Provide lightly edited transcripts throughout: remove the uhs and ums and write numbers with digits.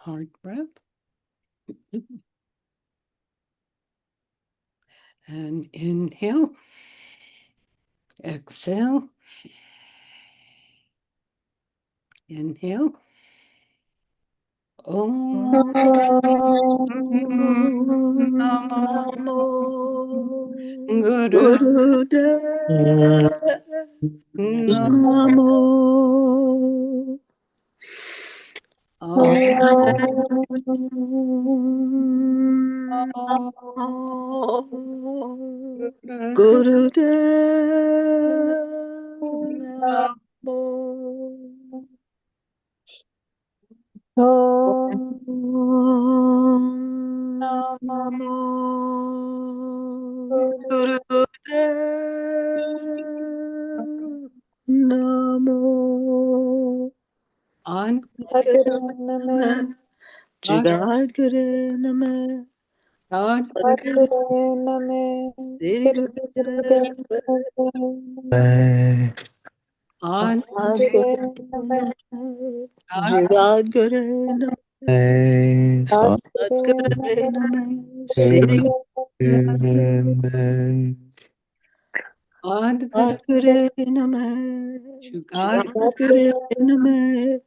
Hard breath. And inhale. Exhale. Inhale. Om Namo Guru Namo Namo Jagadguru Namo Sadguru Namo Siri Jagadguru Namo Sadguru Namo Siri Sadguru Namo Jagadguru Namo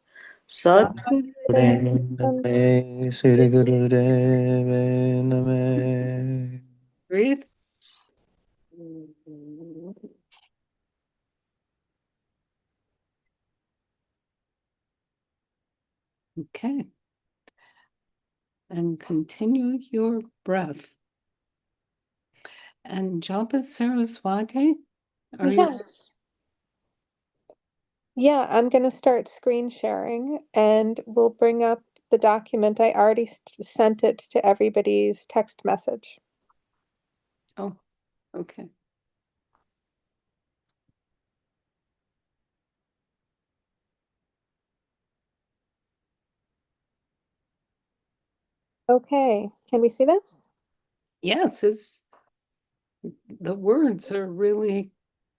Sadguru Siri Guru Namo. Breathe. Okay. And continue your breath. And Japa Saraswati, are you? Yes. Yeah, I'm going to start screen sharing and we'll bring up the document. I already sent it to everybody's text message. Oh, okay. Okay, can we see this? Yes, the words are really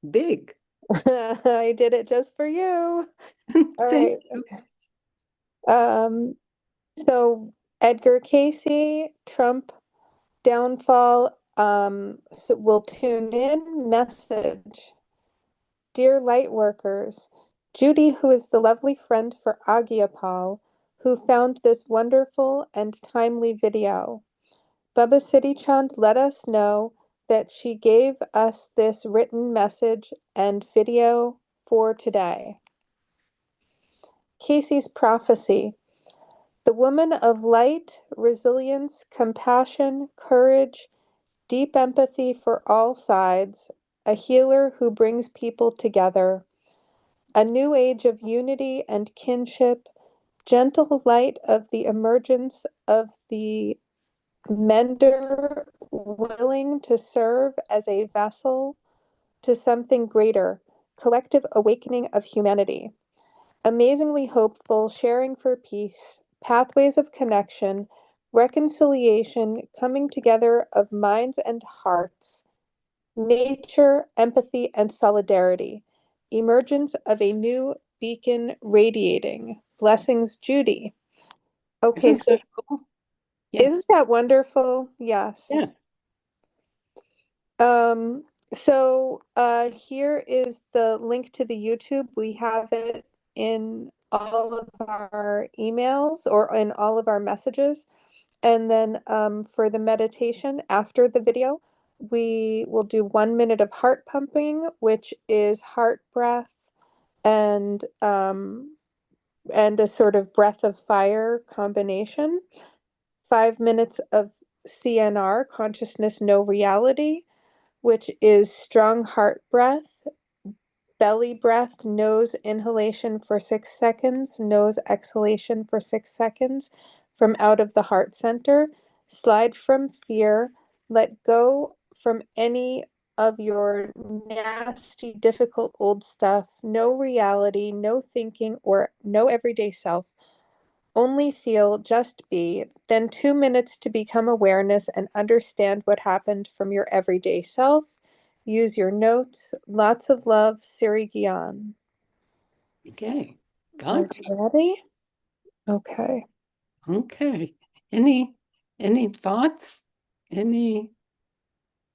big. I did it just for you. All Thank right. you. So Edgar Cayce, Trump downfall, so we'll tune in. Message. Dear light workers, Judy, who is the lovely friend for Aagia Pal, who found this wonderful and timely video. Siri Chand let us know that she gave us this written message and video for today. Cayce's prophecy. The woman of light, resilience, compassion, courage, deep empathy for all sides, a healer who brings people together, a new age of unity and kinship, gentle light of the emergence of the mender, willing to serve as a vessel to something greater, collective awakening of humanity, amazingly hopeful, sharing for peace, pathways of connection, reconciliation, coming together of minds and hearts, nature, empathy, and solidarity, emergence of a new beacon radiating. Blessings, Judy. Okay, Isn't that cool? Yes. Isn't that wonderful? Yes. Yeah. So here is the link to the YouTube. We have it in all of our emails or in all of our messages. And then for the meditation after the video, we will do 1 minute of heart pumping, which is heart breath and a sort of breath of fire combination. 5 minutes of CNR, consciousness, no reality, which is strong heart breath, belly breath, nose inhalation for 6 seconds, nose exhalation for 6 seconds from out of the heart center. Slide from fear, let go from any of your nasty, difficult old stuff, no reality, no thinking, or no everyday self. Only feel, just be, then 2 minutes to become awareness and understand what happened from your everyday self. Use your notes. Lots of love, Siri Gian. Okay. Are Got you ready? Okay. Okay. Any thoughts? Any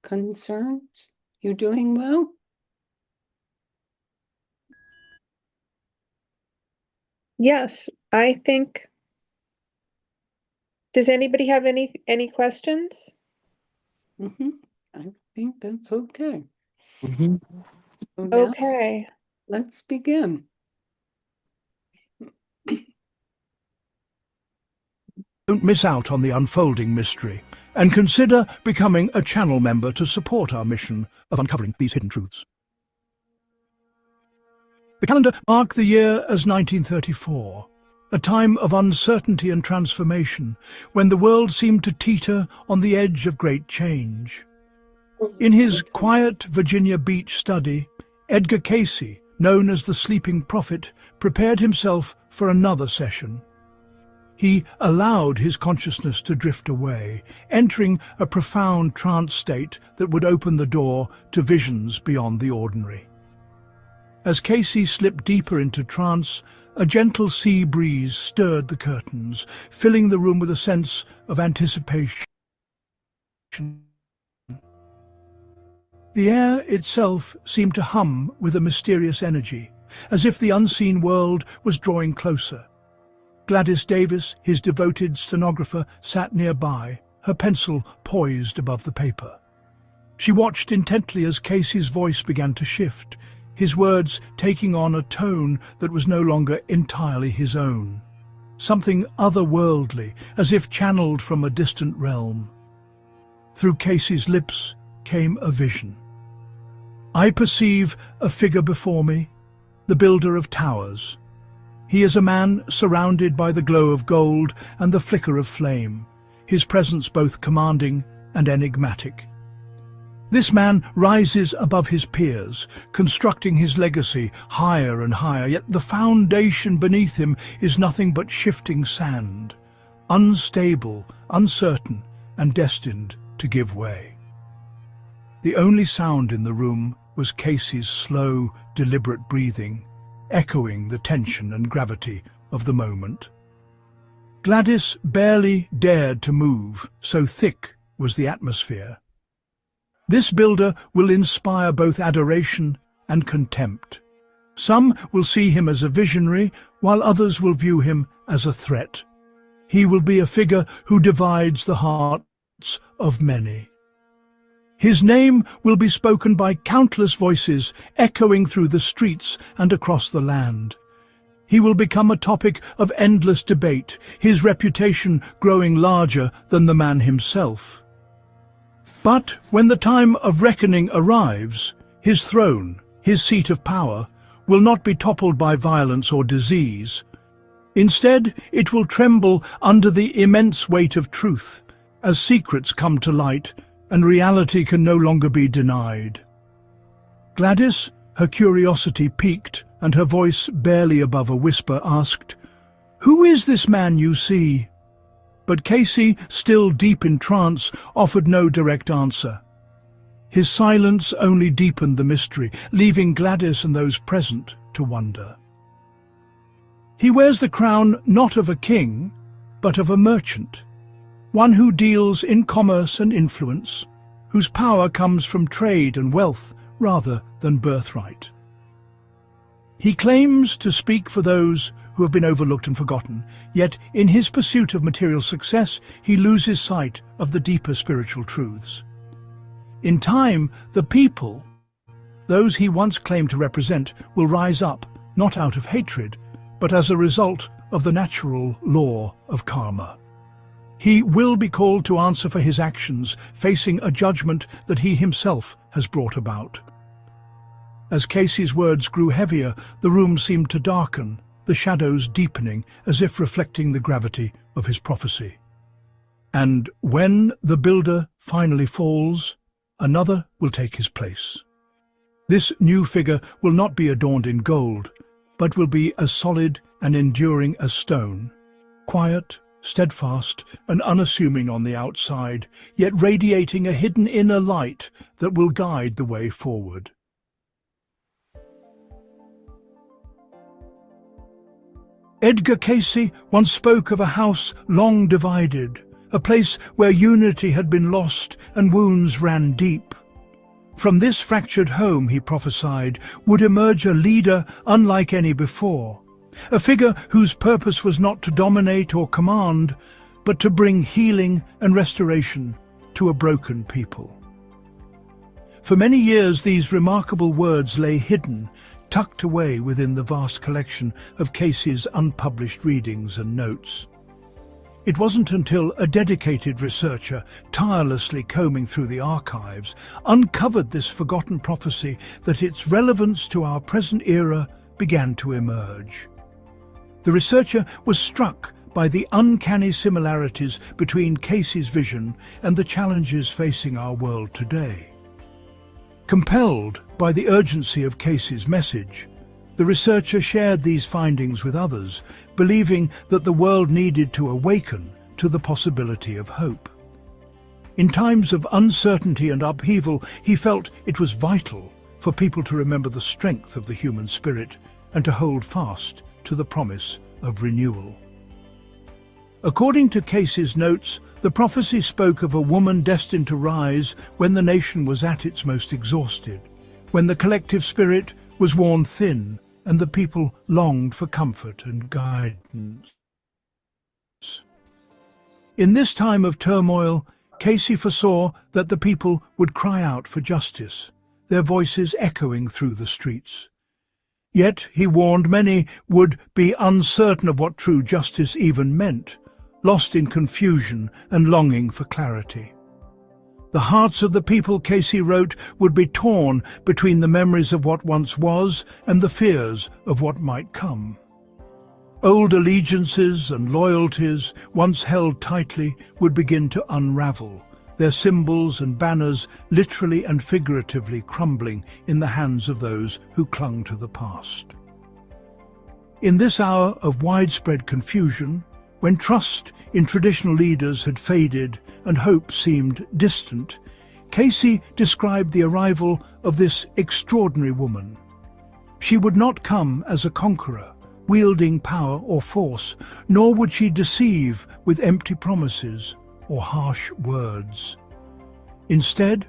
concerns? You doing well? Yes, I think. Does anybody have any questions? I think that's okay. Mhm. So now Okay. let's begin. Don't miss out on the unfolding mystery, and consider becoming a channel member to support our mission of uncovering these hidden truths. The calendar marked the year as 1934, a time of uncertainty and transformation, when the world seemed to teeter on the edge of great change. In his quiet Virginia Beach study, Edgar Cayce, known as the Sleeping Prophet, prepared himself for another session. He allowed his consciousness to drift away, entering a profound trance state that would open the door to visions beyond the ordinary. As Cayce slipped deeper into trance, a gentle sea breeze stirred the curtains, filling the room with a sense of anticipation. The air itself seemed to hum with a mysterious energy, as if the unseen world was drawing closer. Gladys Davis, his devoted stenographer, sat nearby, her pencil poised above the paper. She watched intently as Cayce's voice began to shift, his words taking on a tone that was no longer entirely his own. Something otherworldly, as if channeled from a distant realm. Through Cayce's lips came a vision. I perceive a figure before me, the builder of towers. He is a man surrounded by the glow of gold and the flicker of flame, his presence both commanding and enigmatic. This man rises above his peers, constructing his legacy higher and higher, yet the foundation beneath him is nothing but shifting sand, unstable, uncertain, and destined to give way. The only sound in the room was Cayce's slow, deliberate breathing, echoing the tension and gravity of the moment. Gladys barely dared to move, so thick was the atmosphere. This builder will inspire both adoration and contempt. Some will see him as a visionary, while others will view him as a threat. He will be a figure who divides the hearts of many. His name will be spoken by countless voices, echoing through the streets and across the land. He will become a topic of endless debate, his reputation growing larger than the man himself. But when the time of reckoning arrives, his throne, his seat of power, will not be toppled by violence or disease. Instead, it will tremble under the immense weight of truth, as secrets come to light and reality can no longer be denied. Gladys, her curiosity piqued and her voice barely above a whisper, asked, "Who is this man you see?" But Cayce, still deep in trance, offered no direct answer. His silence only deepened the mystery, leaving Gladys and those present to wonder. He wears the crown not of a king, but of a merchant, one who deals in commerce and influence, whose power comes from trade and wealth rather than birthright. He claims to speak for those who have been overlooked and forgotten, yet in his pursuit of material success, he loses sight of the deeper spiritual truths. In time, the people, those he once claimed to represent, will rise up, not out of hatred, but as a result of the natural law of karma. He will be called to answer for his actions, facing a judgment that he himself has brought about. As Cayce's words grew heavier, the room seemed to darken, the shadows deepening as if reflecting the gravity of his prophecy. And when the builder finally falls, another will take his place. This new figure will not be adorned in gold, but will be as solid and enduring as stone, quiet, steadfast and unassuming on the outside, yet radiating a hidden inner light that will guide the way forward. Edgar Cayce once spoke of a house long divided, a place where unity had been lost and wounds ran deep. From this fractured home, he prophesied, would emerge a leader unlike any before, a figure whose purpose was not to dominate or command, but to bring healing and restoration to a broken people. For many years, these remarkable words lay hidden, tucked away within the vast collection of Cayce's unpublished readings and notes. It wasn't until a dedicated researcher, tirelessly combing through the archives, uncovered this forgotten prophecy that its relevance to our present era began to emerge. The researcher was struck by the uncanny similarities between Cayce's vision and the challenges facing our world today. Compelled by the urgency of Cayce's message, the researcher shared these findings with others, believing that the world needed to awaken to the possibility of hope. In times of uncertainty and upheaval, he felt it was vital for people to remember the strength of the human spirit and to hold fast to the promise of renewal. According to Cayce's notes, the prophecy spoke of a woman destined to rise when the nation was at its most exhausted, when the collective spirit was worn thin and the people longed for comfort and guidance. In this time of turmoil, Cayce foresaw that the people would cry out for justice, their voices echoing through the streets. Yet, he warned, many would be uncertain of what true justice even meant, lost in confusion and longing for clarity. The hearts of the people, Cayce wrote, would be torn between the memories of what once was and the fears of what might come. Old allegiances and loyalties, once held tightly, would begin to unravel, their symbols and banners literally and figuratively crumbling in the hands of those who clung to the past. In this hour of widespread confusion, when trust in traditional leaders had faded and hope seemed distant, Cayce described the arrival of this extraordinary woman. She would not come as a conqueror, wielding power or force, nor would she deceive with empty promises or harsh words. Instead,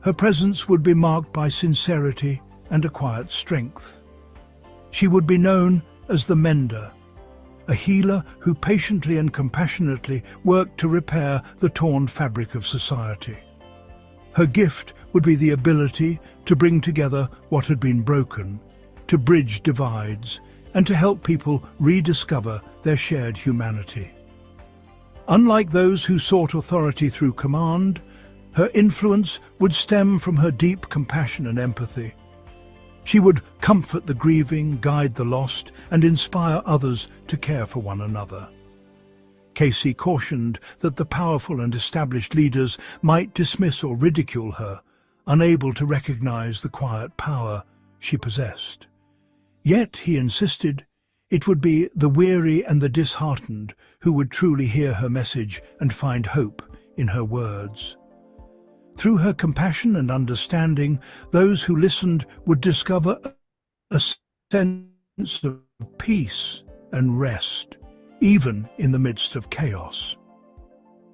her presence would be marked by sincerity and a quiet strength. She would be known as the mender, a healer who patiently and compassionately worked to repair the torn fabric of society. Her gift would be the ability to bring together what had been broken, to bridge divides, and to help people rediscover their shared humanity. Unlike those who sought authority through command, her influence would stem from her deep compassion and empathy. She would comfort the grieving, guide the lost, and inspire others to care for one another. Cayce cautioned that the powerful and established leaders might dismiss or ridicule her, unable to recognize the quiet power she possessed. Yet, he insisted, it would be the weary and the disheartened who would truly hear her message and find hope in her words. Through her compassion and understanding, those who listened would discover a sense of peace and rest, even in the midst of chaos.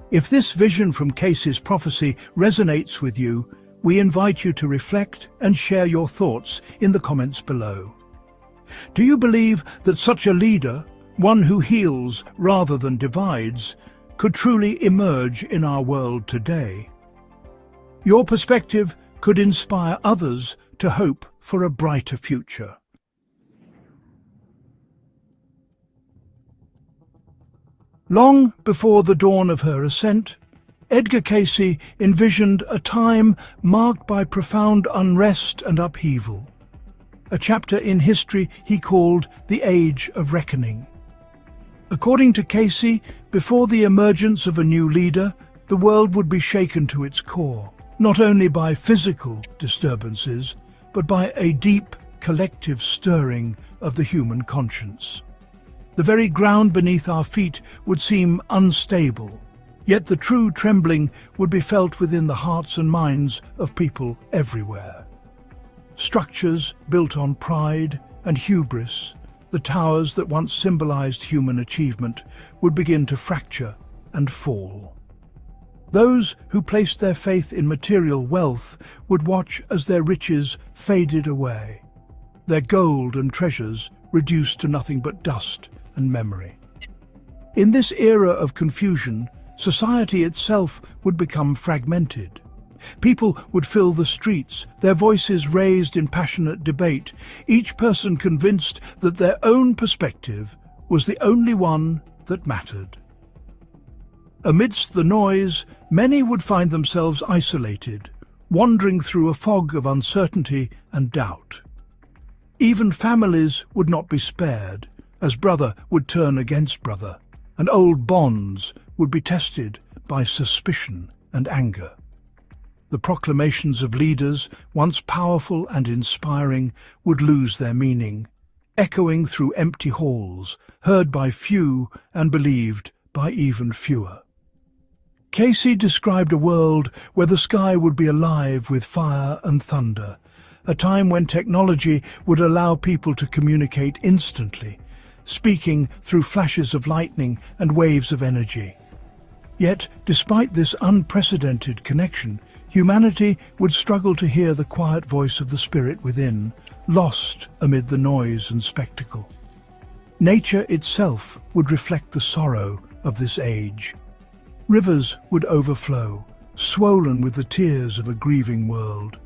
If this vision from Cayce's prophecy resonates with you, we invite you to reflect and share your thoughts in the comments below. Do you believe that such a leader, one who heals rather than divides, could truly emerge in our world today? Your perspective could inspire others to hope for a brighter future. Long before the dawn of her ascent, Edgar Cayce envisioned a time marked by profound unrest and upheaval, a chapter in history he called the Age of Reckoning. According to Cayce, before the emergence of a new leader, the world would be shaken to its core, not only by physical disturbances, but by a deep collective stirring of the human conscience. The very ground beneath our feet would seem unstable, yet the true trembling would be felt within the hearts and minds of people everywhere. Structures built on pride and hubris, the towers that once symbolized human achievement would begin to fracture and fall. Those who placed their faith in material wealth would watch as their riches faded away, their gold and treasures reduced to nothing but dust and memory. In this era of confusion, society itself would become fragmented. People would fill the streets, their voices raised in passionate debate, each person convinced that their own perspective was the only one that mattered. Amidst the noise, many would find themselves isolated, wandering through a fog of uncertainty and doubt. Even families would not be spared, as brother would turn against brother, and old bonds would be tested by suspicion and anger. The proclamations of leaders, once powerful and inspiring, would lose their meaning, echoing through empty halls, heard by few and believed by even fewer. Cayce described a world where the sky would be alive with fire and thunder, a time when technology would allow people to communicate instantly, speaking through flashes of lightning and waves of energy. Yet, despite this unprecedented connection, humanity would struggle to hear the quiet voice of the spirit within, lost amid the noise and spectacle. Nature itself would reflect the sorrow of this age. Rivers would overflow, swollen with the tears of a grieving world,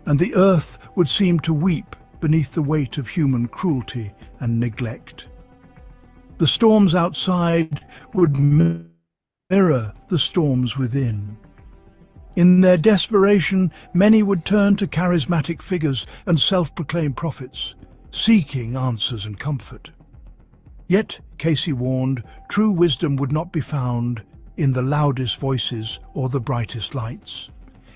and the earth would seem to weep beneath the weight of human cruelty and neglect. The storms outside would mirror the storms within. In their desperation, many would turn to charismatic figures and self-proclaimed prophets, seeking answers and comfort. Yet, Cayce warned, true wisdom would not be found in the loudest voices or the brightest lights.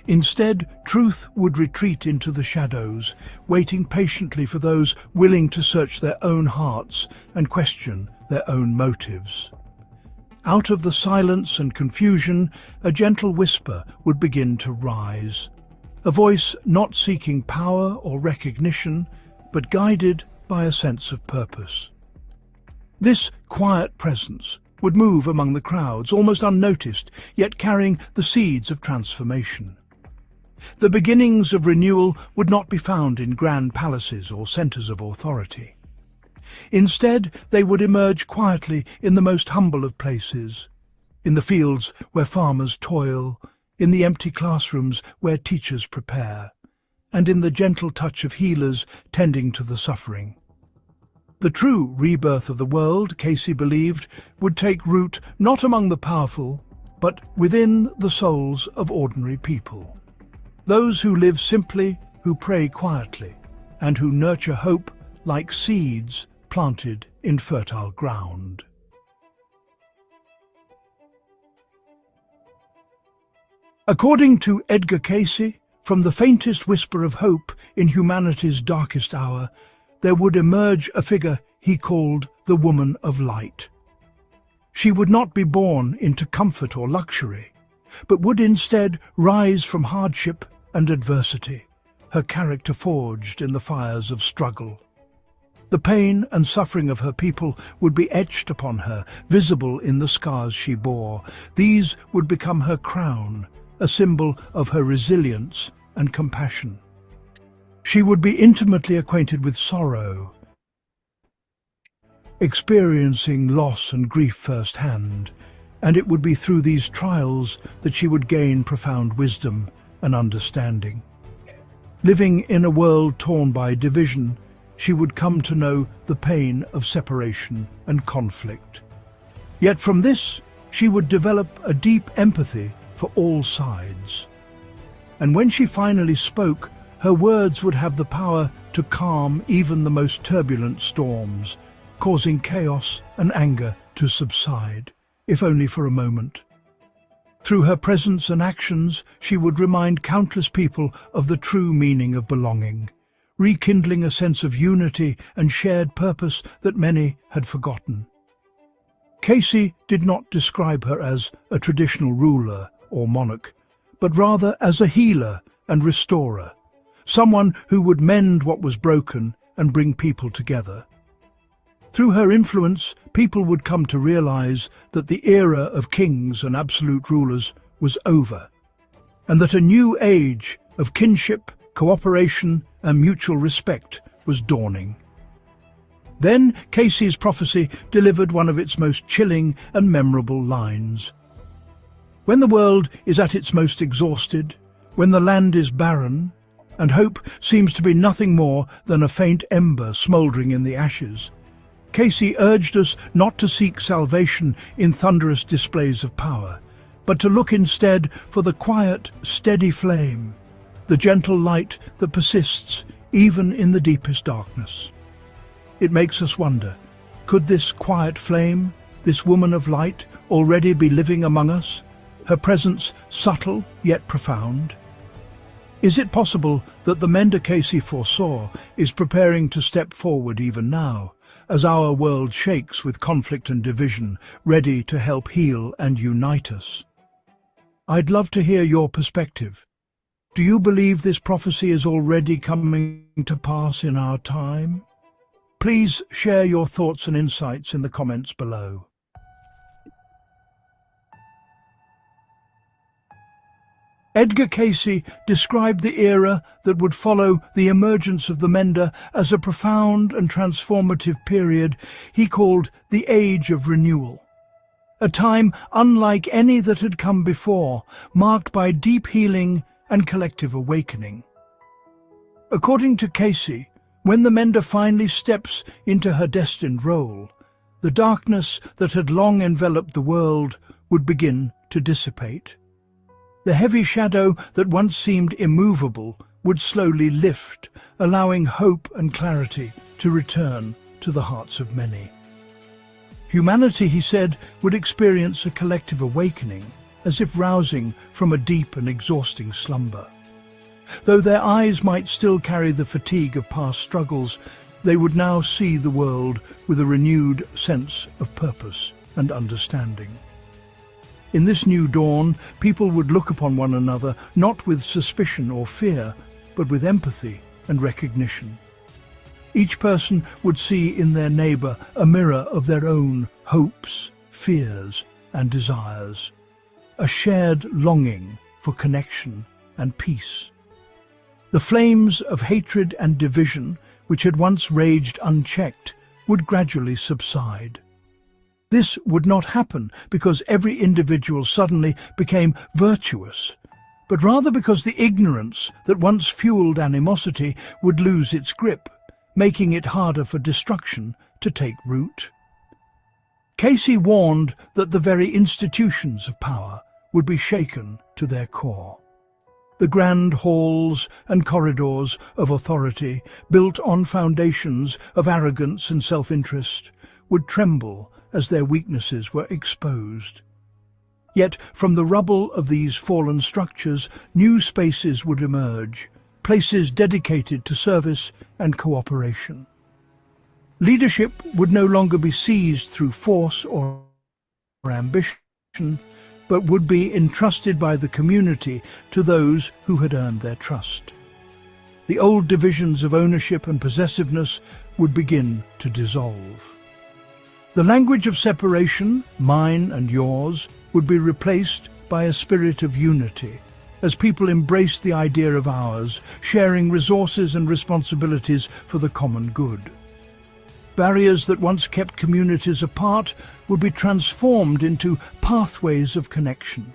Instead, truth would retreat into the shadows, waiting patiently for those willing to search their own hearts and question their own motives. Out of the silence and confusion, a gentle whisper would begin to rise, a voice not seeking power or recognition, but guided by a sense of purpose. This quiet presence would move among the crowds, almost unnoticed, yet carrying the seeds of transformation. The beginnings of renewal would not be found in grand palaces or centres of authority. Instead, they would emerge quietly in the most humble of places, in the fields where farmers toil, in the empty classrooms where teachers prepare, and in the gentle touch of healers tending to the suffering. The true rebirth of the world, Cayce believed, would take root not among the powerful, but within the souls of ordinary people. Those who live simply, who pray quietly, and who nurture hope like seeds planted in fertile ground. According to Edgar Cayce, from the faintest whisper of hope in humanity's darkest hour, there would emerge a figure he called the Woman of Light. She would not be born into comfort or luxury, but would instead rise from hardship and adversity, her character forged in the fires of struggle. The pain and suffering of her people would be etched upon her, visible in the scars she bore. These would become her crown, a symbol of her resilience and compassion. She would be intimately acquainted with sorrow, experiencing loss and grief firsthand, and it would be through these trials that she would gain profound wisdom and understanding. Living in a world torn by division, she would come to know the pain of separation and conflict. Yet from this, she would develop a deep empathy for all sides. And when she finally spoke, her words would have the power to calm even the most turbulent storms, causing chaos and anger to subside, if only for a moment. Through her presence and actions, she would remind countless people of the true meaning of belonging, rekindling a sense of unity and shared purpose that many had forgotten. Cayce did not describe her as a traditional ruler or monarch, but rather as a healer and restorer, someone who would mend what was broken and bring people together. Through her influence, people would come to realize that the era of kings and absolute rulers was over, and that a new age of kinship, cooperation, and mutual respect was dawning. Then Cayce's prophecy delivered one of its most chilling and memorable lines. When the world is at its most exhausted, when the land is barren, and hope seems to be nothing more than a faint ember smouldering in the ashes, Cayce urged us not to seek salvation in thunderous displays of power, but to look instead for the quiet, steady flame, the gentle light that persists even in the deepest darkness. It makes us wonder, could this quiet flame, this woman of light, already be living among us, her presence subtle yet profound? Is it possible that the mender Cayce foresaw is preparing to step forward even now, as our world shakes with conflict and division, ready to help heal and unite us? I'd love to hear your perspective. Do you believe this prophecy is already coming to pass in our time? Please share your thoughts and insights in the comments below. Edgar Cayce described the era that would follow the emergence of the mender as a profound and transformative period he called the Age of Renewal. A time unlike any that had come before, marked by deep healing and collective awakening. According to Cayce, when the mender finally steps into her destined role, the darkness that had long enveloped the world would begin to dissipate. The heavy shadow that once seemed immovable would slowly lift, allowing hope and clarity to return to the hearts of many. Humanity, he said, would experience a collective awakening, as if rousing from a deep and exhausting slumber. Though their eyes might still carry the fatigue of past struggles, they would now see the world with a renewed sense of purpose and understanding. In this new dawn, people would look upon one another not with suspicion or fear, but with empathy and recognition. Each person would see in their neighbor a mirror of their own hopes, fears, and desires, a shared longing for connection and peace. The flames of hatred and division, which had once raged unchecked, would gradually subside. This would not happen because every individual suddenly became virtuous, but rather because the ignorance that once fueled animosity would lose its grip, making it harder for destruction to take root. Cayce warned that the very institutions of power would be shaken to their core. The grand halls and corridors of authority, built on foundations of arrogance and self-interest, would tremble as their weaknesses were exposed. Yet from the rubble of these fallen structures, new spaces would emerge, places dedicated to service and cooperation. Leadership would no longer be seized through force or ambition, but would be entrusted by the community to those who had earned their trust. The old divisions of ownership and possessiveness would begin to dissolve. The language of separation, mine and yours, would be replaced by a spirit of unity, as people embraced the idea of ours, sharing resources and responsibilities for the common good. Barriers that once kept communities apart would be transformed into pathways of connection.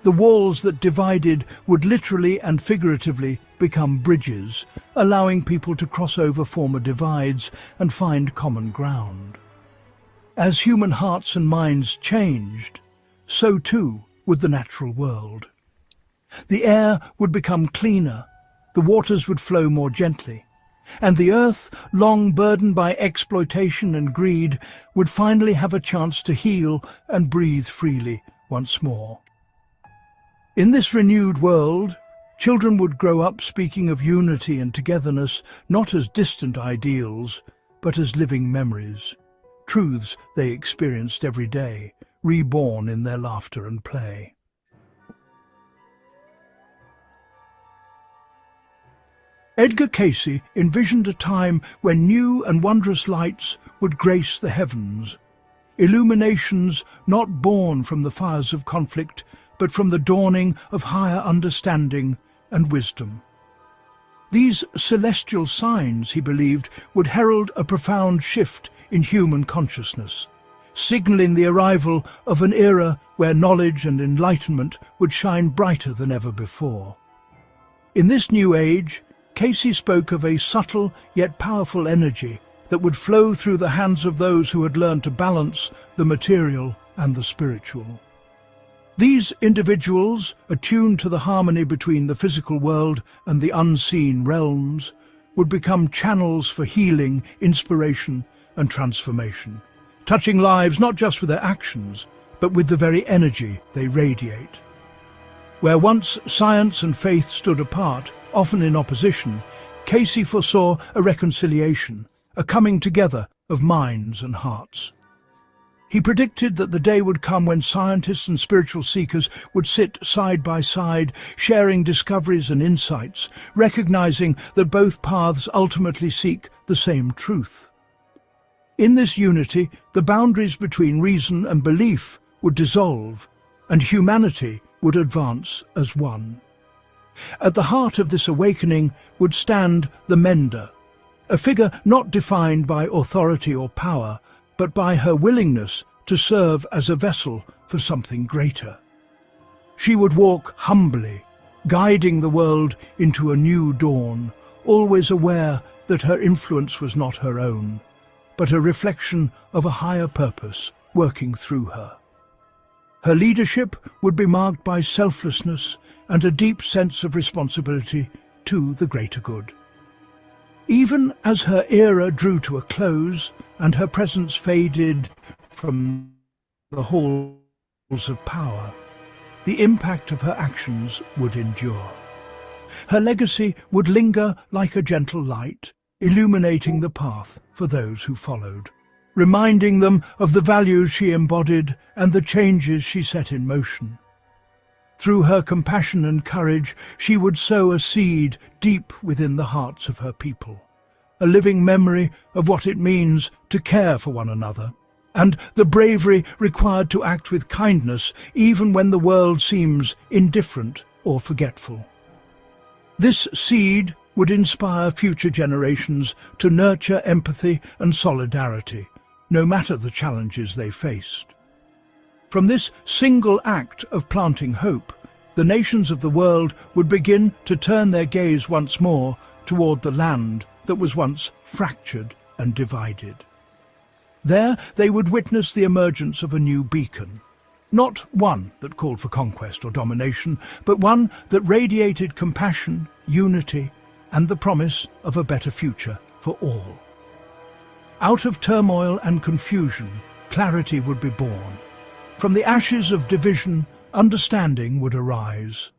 The walls that divided would literally and figuratively become bridges, allowing people to cross over former divides and find common ground. As human hearts and minds changed, so too would the natural world. The air would become cleaner, the waters would flow more gently, and the earth, long burdened by exploitation and greed, would finally have a chance to heal and breathe freely once more. In this renewed world, children would grow up speaking of unity and togetherness not as distant ideals, but as living memories. Truths they experienced every day, reborn in their laughter and play. Edgar Cayce envisioned a time when new and wondrous lights would grace the heavens, illuminations not born from the fires of conflict, but from the dawning of higher understanding and wisdom. These celestial signs, he believed, would herald a profound shift in human consciousness, signalling the arrival of an era where knowledge and enlightenment would shine brighter than ever before. In this new age, Cayce spoke of a subtle yet powerful energy that would flow through the hands of those who had learned to balance the material and the spiritual. These individuals, attuned to the harmony between the physical world and the unseen realms, would become channels for healing, inspiration, and transformation, touching lives not just with their actions, but with the very energy they radiate. Where once science and faith stood apart, often in opposition, Cayce foresaw a reconciliation, a coming together of minds and hearts. He predicted that the day would come when scientists and spiritual seekers would sit side by side, sharing discoveries and insights, recognizing that both paths ultimately seek the same truth. In this unity, the boundaries between reason and belief would dissolve, and humanity would advance as one. At the heart of this awakening would stand the mender, a figure not defined by authority or power, but by her willingness to serve as a vessel for something greater. She would walk humbly, guiding the world into a new dawn, always aware that her influence was not her own, but a reflection of a higher purpose working through her. Her leadership would be marked by selflessness and a deep sense of responsibility to the greater good. Even as her era drew to a close and her presence faded from the halls of power, the impact of her actions would endure. Her legacy would linger like a gentle light, illuminating the path for those who followed, reminding them of the values she embodied and the changes she set in motion. Through her compassion and courage, she would sow a seed deep within the hearts of her people, a living memory of what it means to care for one another, and the bravery required to act with kindness even when the world seems indifferent or forgetful. This seed would inspire future generations to nurture empathy and solidarity, no matter the challenges they faced. From this single act of planting hope, the nations of the world would begin to turn their gaze once more toward the land that was once fractured and divided. There they would witness the emergence of a new beacon, not one that called for conquest or domination, but one that radiated compassion, unity, and the promise of a better future for all. Out of turmoil and confusion, clarity would be born. From the ashes of division, understanding would arise.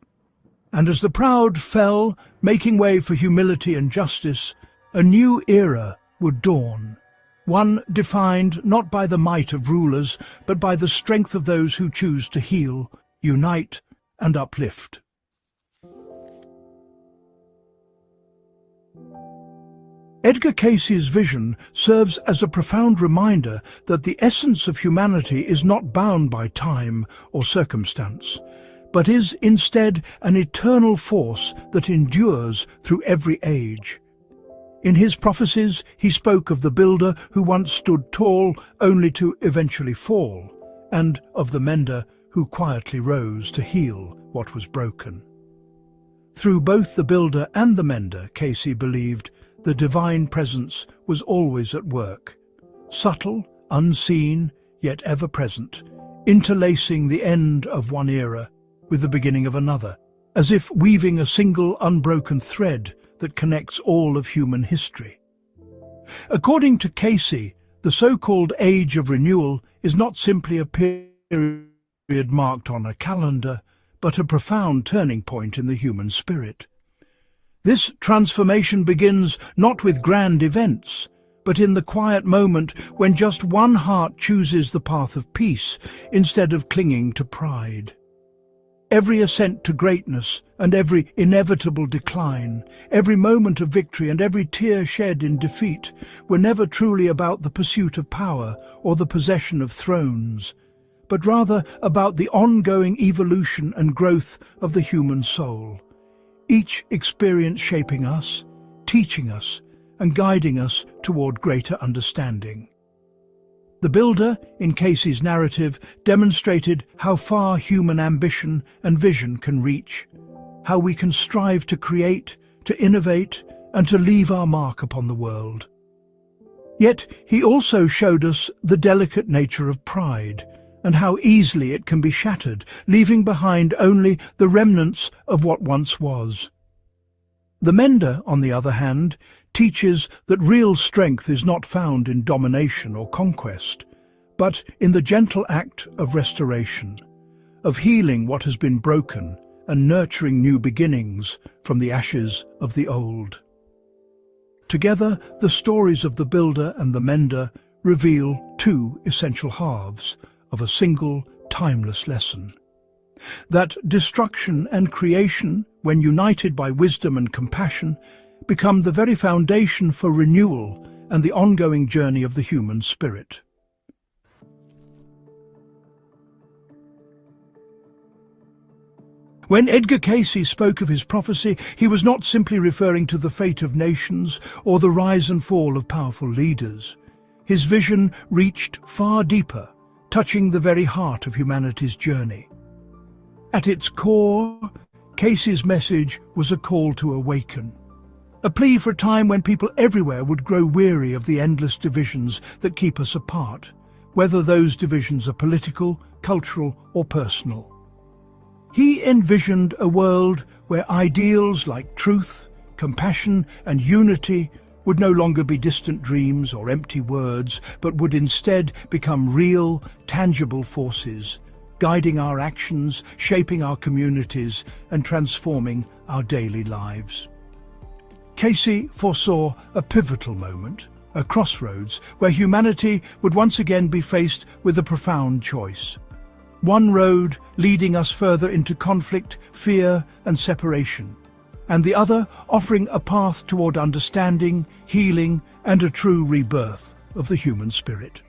And as the proud fell, making way for humility and justice, a new era would dawn, one defined not by the might of rulers, but by the strength of those who choose to heal, unite, and uplift. Edgar Cayce's vision serves as a profound reminder that the essence of humanity is not bound by time or circumstance, but is instead an eternal force that endures through every age. In his prophecies, he spoke of the builder who once stood tall only to eventually fall, and of the mender who quietly rose to heal what was broken. Through both the builder and the mender, Cayce believed, the divine presence was always at work, subtle, unseen, yet ever present, interlacing the end of one era with the beginning of another, as if weaving a single unbroken thread that connects all of human history. According to Cayce, the so-called Age of Renewal is not simply a period marked on a calendar, but a profound turning point in the human spirit. This transformation begins not with grand events, but in the quiet moment when just one heart chooses the path of peace instead of clinging to pride. every ascent to greatness and every inevitable decline, every moment of victory and every tear shed in defeat were never truly about the pursuit of power or the possession of thrones, but rather about the ongoing evolution and growth of the human soul, each experience shaping us, teaching us, and guiding us toward greater understanding. The builder, in Cayce's narrative, demonstrated how far human ambition and vision can reach, how we can strive to create, to innovate, and to leave our mark upon the world. Yet he also showed us the delicate nature of pride, and how easily it can be shattered, leaving behind only the remnants of what once was. The mender, on the other hand, teaches that real strength is not found in domination or conquest, but in the gentle act of restoration, of healing what has been broken and nurturing new beginnings from the ashes of the old. Together, the stories of the builder and the mender reveal two essential halves of a single, timeless lesson. That destruction and creation, when united by wisdom and compassion, become the very foundation for renewal and the ongoing journey of the human spirit. When Edgar Cayce spoke of his prophecy, he was not simply referring to the fate of nations or the rise and fall of powerful leaders. His vision reached far deeper, touching the very heart of humanity's journey. At its core, Cayce's message was a call to awaken, a plea for a time when people everywhere would grow weary of the endless divisions that keep us apart, whether those divisions are political, cultural, or personal. He envisioned a world where ideals like truth, compassion, and unity would no longer be distant dreams or empty words, but would instead become real, tangible forces, guiding our actions, shaping our communities, and transforming our daily lives. Cayce foresaw a pivotal moment, a crossroads, where humanity would once again be faced with a profound choice. One road leading us further into conflict, fear, and separation, and the other offering a path toward understanding, healing, and a true rebirth of the human spirit.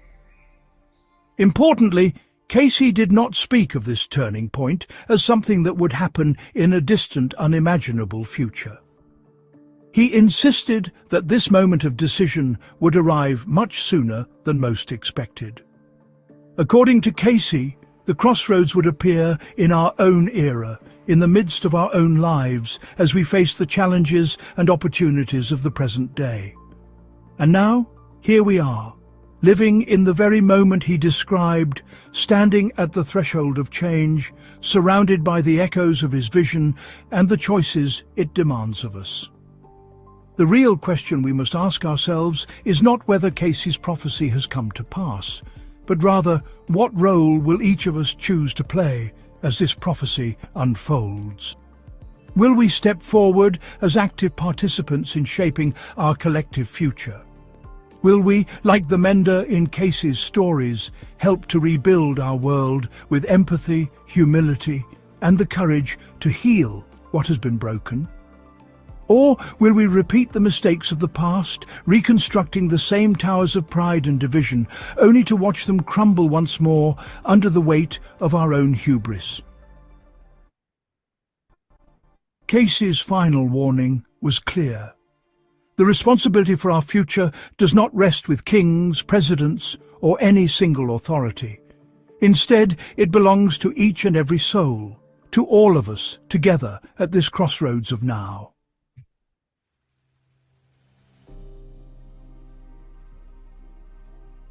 Importantly, Cayce did not speak of this turning point as something that would happen in a distant, unimaginable future. He insisted that this moment of decision would arrive much sooner than most expected. According to Cayce, the crossroads would appear in our own era, in the midst of our own lives, as we face the challenges and opportunities of the present day. And now, here we are, living in the very moment he described, standing at the threshold of change, surrounded by the echoes of his vision and the choices it demands of us. The real question we must ask ourselves is not whether Cayce's prophecy has come to pass, but rather, what role will each of us choose to play as this prophecy unfolds? Will we step forward as active participants in shaping our collective future? Will we, like the mender in Cayce's stories, help to rebuild our world with empathy, humility, and the courage to heal what has been broken? Or will we repeat the mistakes of the past, reconstructing the same towers of pride and division, only to watch them crumble once more under the weight of our own hubris? Cayce's final warning was clear. The responsibility for our future does not rest with kings, presidents, or any single authority. Instead, it belongs to each and every soul, to all of us together at this crossroads of now.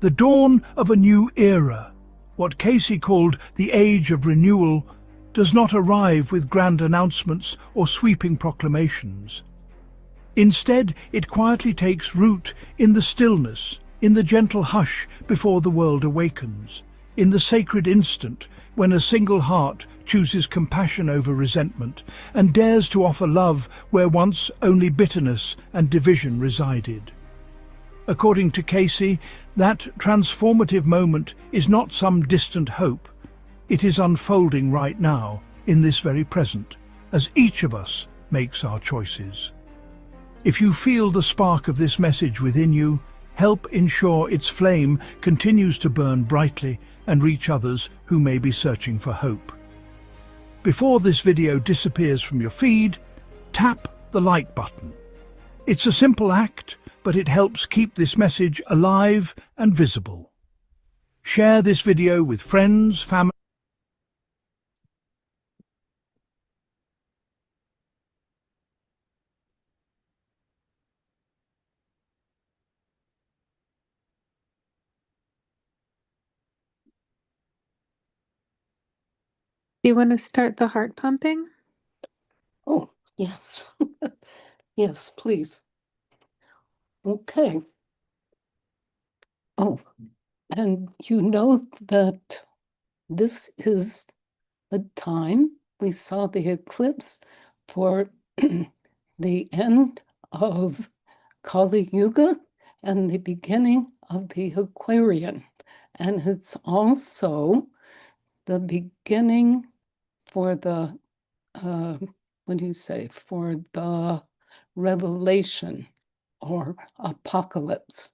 The dawn of a new era, what Cayce called the age of renewal, does not arrive with grand announcements or sweeping proclamations. Instead, it quietly takes root in the stillness, in the gentle hush before the world awakens, in the sacred instant when a single heart chooses compassion over resentment and dares to offer love where once only bitterness and division resided. According to Cayce, that transformative moment is not some distant hope. It is unfolding right now, in this very present, as each of us makes our choices. If you feel the spark of this message within you, help ensure its flame continues to burn brightly and reach others who may be searching for hope. Before this video disappears from your feed, tap the like button. It's a simple act, but it helps keep this message alive and visible. Share this video with friends, family. Do you want to start the heart pumping? Oh, yes. Yes, please. Okay. Oh, and you know that this is the time we saw the eclipse for the end of Kali Yuga and the beginning of the Aquarian. And it's also the beginning for the, what do you say, for the revelation or apocalypse.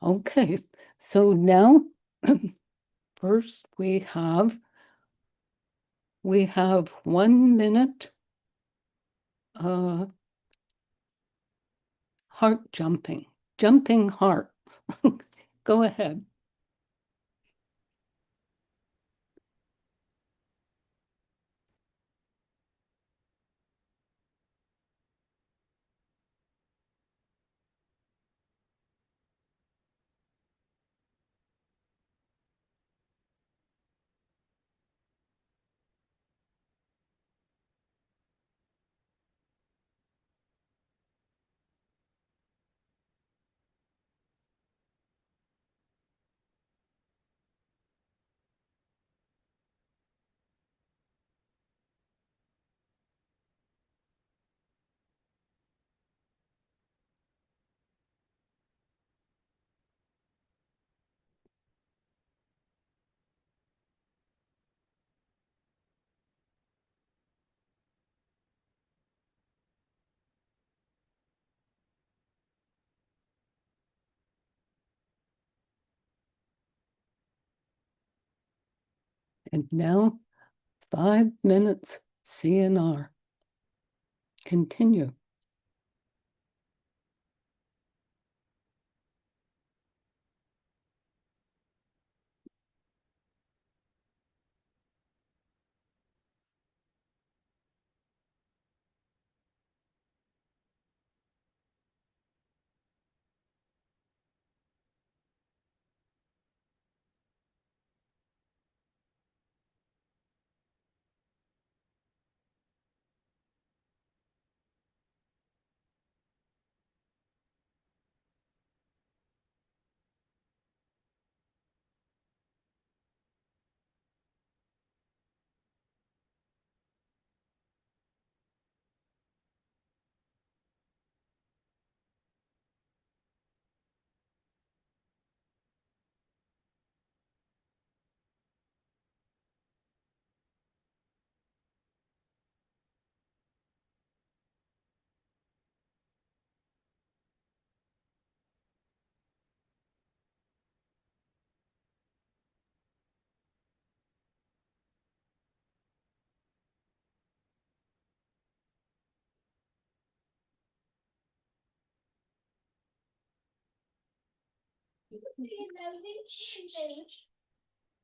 Okay, so now first we have 1 minute heart jumping heart. Go ahead. And now 5 minutes CNR. Continue.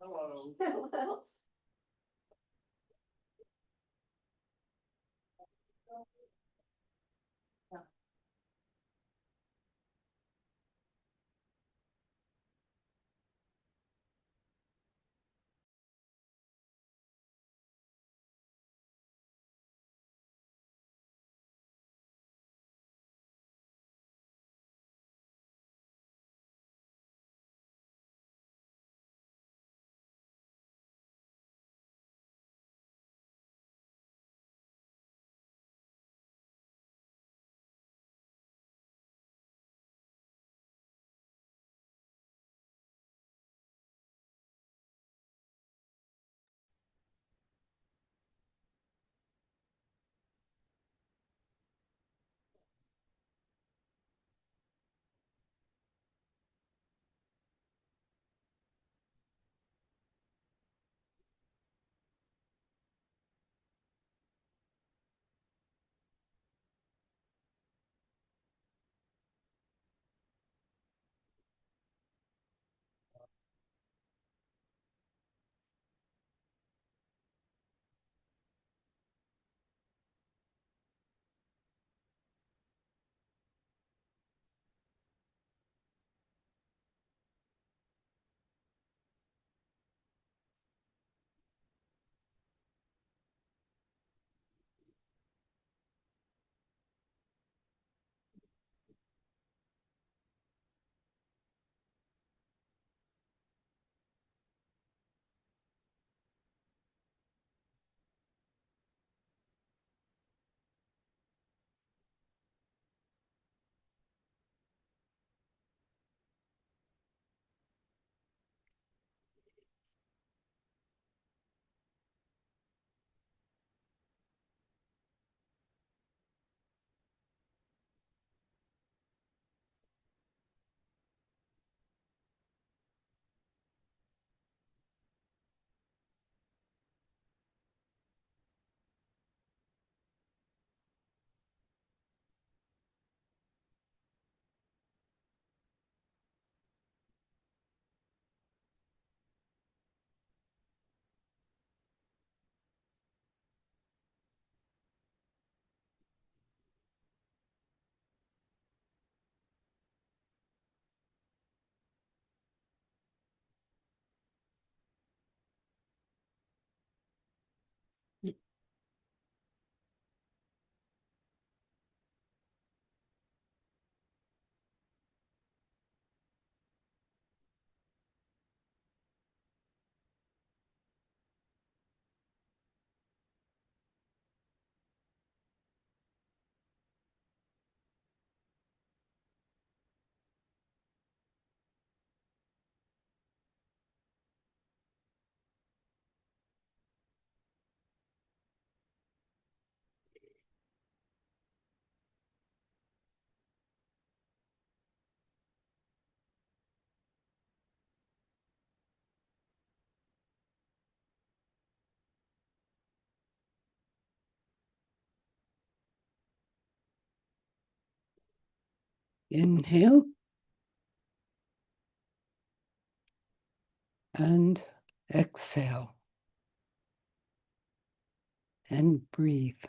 Hello. Inhale. And exhale. And breathe.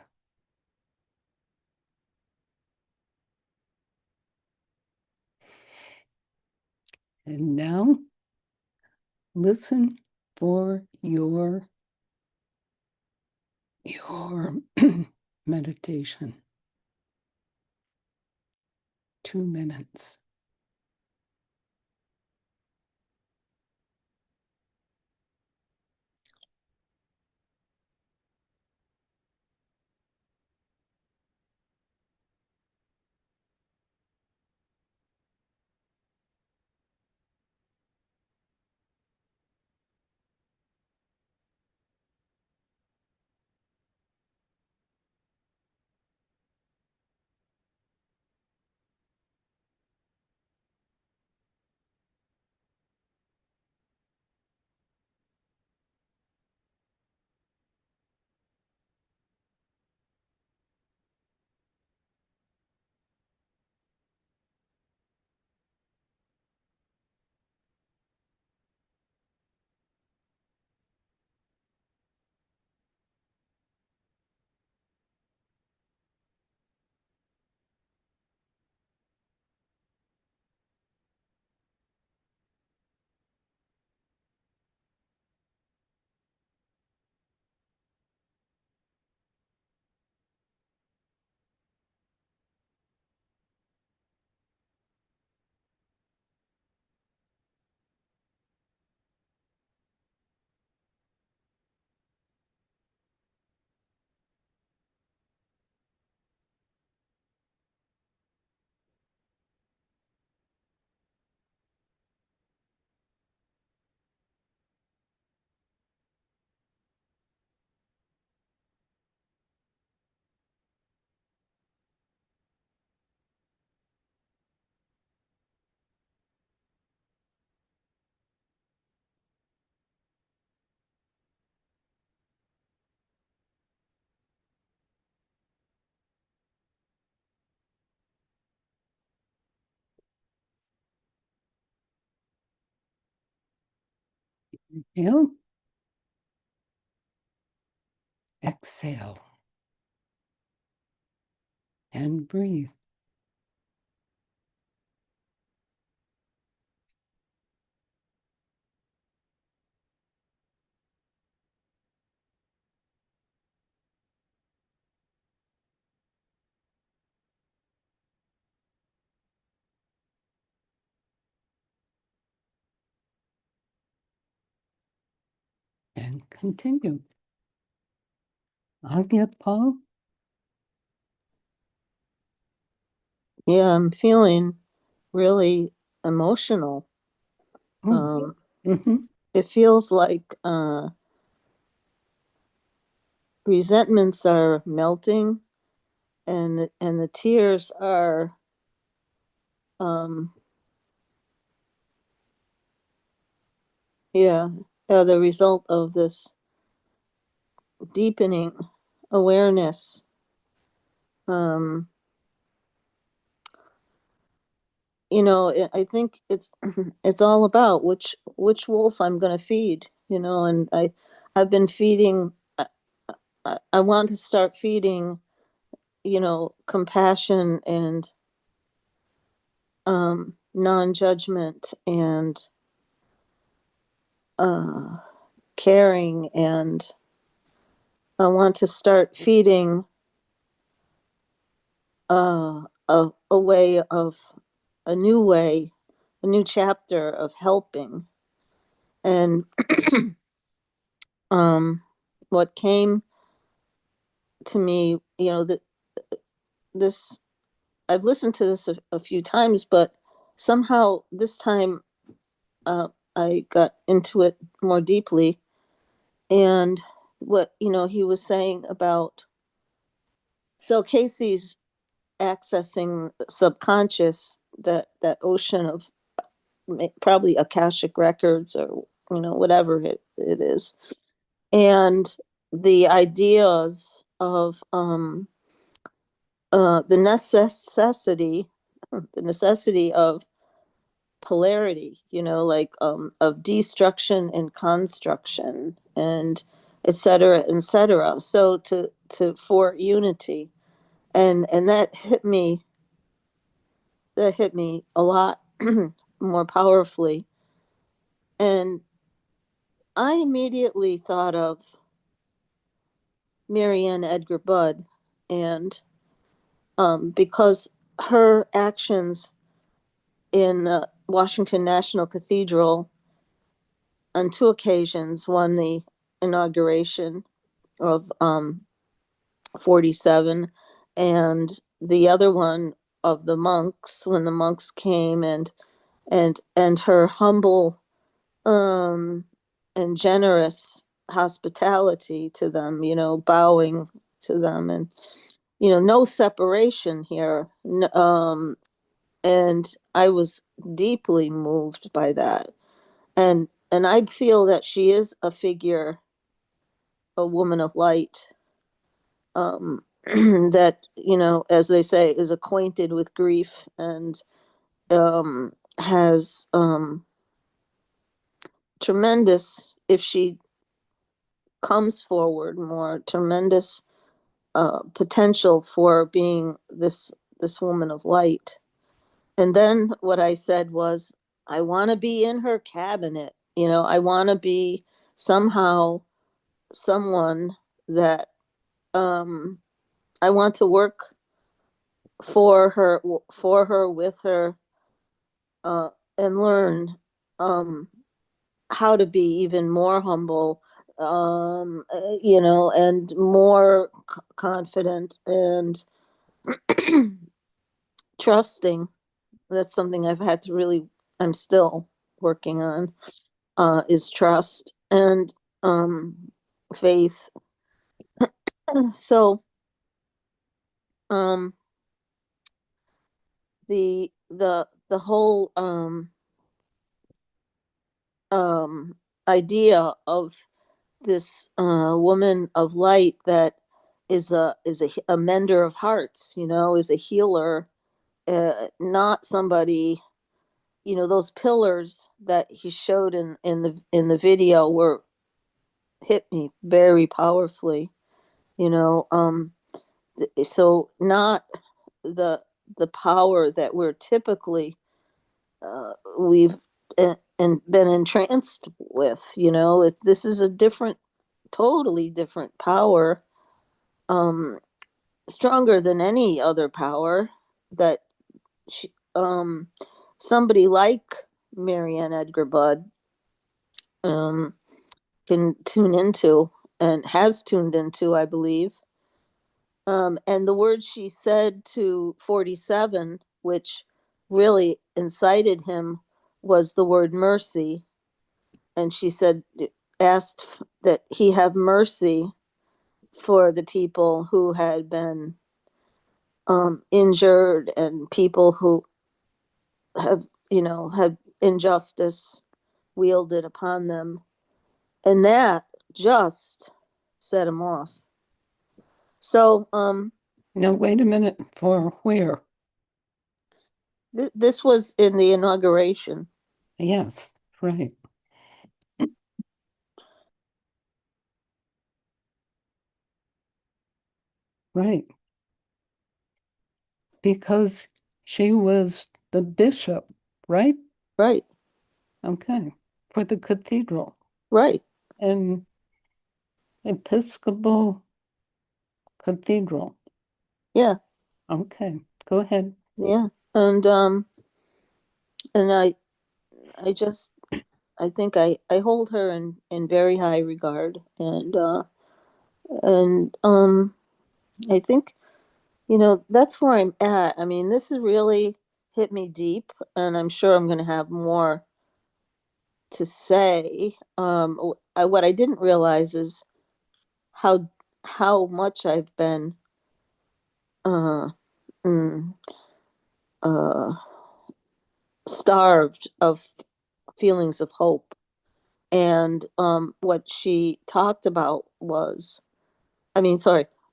And now listen for your meditation. 2 minutes. Inhale. Exhale. And breathe. And continue. Aagia Pal. Yeah, I'm feeling really emotional. Oh. It feels like resentments are melting, and the tears are the result of this deepening awareness. I think it's all about which wolf I'm going to feed, and I've been feeding. I want to start feeding, compassion and non-judgment and caring, and I want to start feeding a way of a new chapter of helping. And what came to me, that this I've listened to this a few times, but somehow this time I got into it more deeply. And what he was saying about, so Cayce's accessing subconscious, that ocean of probably Akashic records, or whatever it is, and the ideas of the necessity the necessity of polarity, like of destruction and construction, and et cetera, et cetera. So for unity, and that hit me a lot more powerfully. And I immediately thought of Marianne Edgar Budd, and because her actions in Washington National Cathedral on 2 occasions, one the inauguration of 47, and the other one of the monks, when the monks came, and her humble and generous hospitality to them, bowing to them, and no separation here. And I was deeply moved by that. And I feel that she is a figure, a woman of light, that, as they say, is acquainted with grief, and has tremendous, if she comes forward more, tremendous potential for being this woman of light. And then what I said was, I want to be in her cabinet. I want to be somehow someone that I want to work for her, with her, and learn how to be even more humble, and more confident and trusting. That's something I'm still working on, is trust and faith. So the whole idea of this woman of light that is a mender of hearts, is a healer, not somebody, those pillars that he showed in the video were hit me very powerfully, so not the power that we're typically we've and been entranced with. This is a totally different power, stronger than any other power that she, somebody like Marianne Edgar Budd can tune into, and has tuned into, I believe. And the words she said to 47, which really incited him, was the word mercy. And she asked that he have mercy for the people who had been injured, and people who had injustice wielded upon them. And that just set him off. So No, wait a minute. For where? this was in the inauguration. Yes, right. Right. Because she was the bishop, right? Right. Okay. For the cathedral. Right. And Episcopal Cathedral. Yeah. Okay. Go ahead. Yeah. And I just, I think I hold her in very high regard. And I think, that's where I'm at. I mean, this has really hit me deep, and I'm sure I'm going to have more to say. What I didn't realize is how much I've been uh, mm, uh, starved of feelings of hope. And what she talked about was,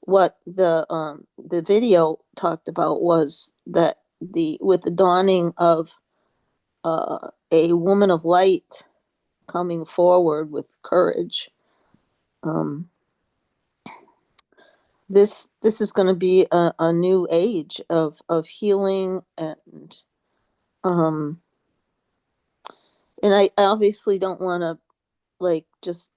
what the video talked about was that with the dawning of a woman of light coming forward with courage. Um, this is going to be a new age of healing um and I obviously don't want to like just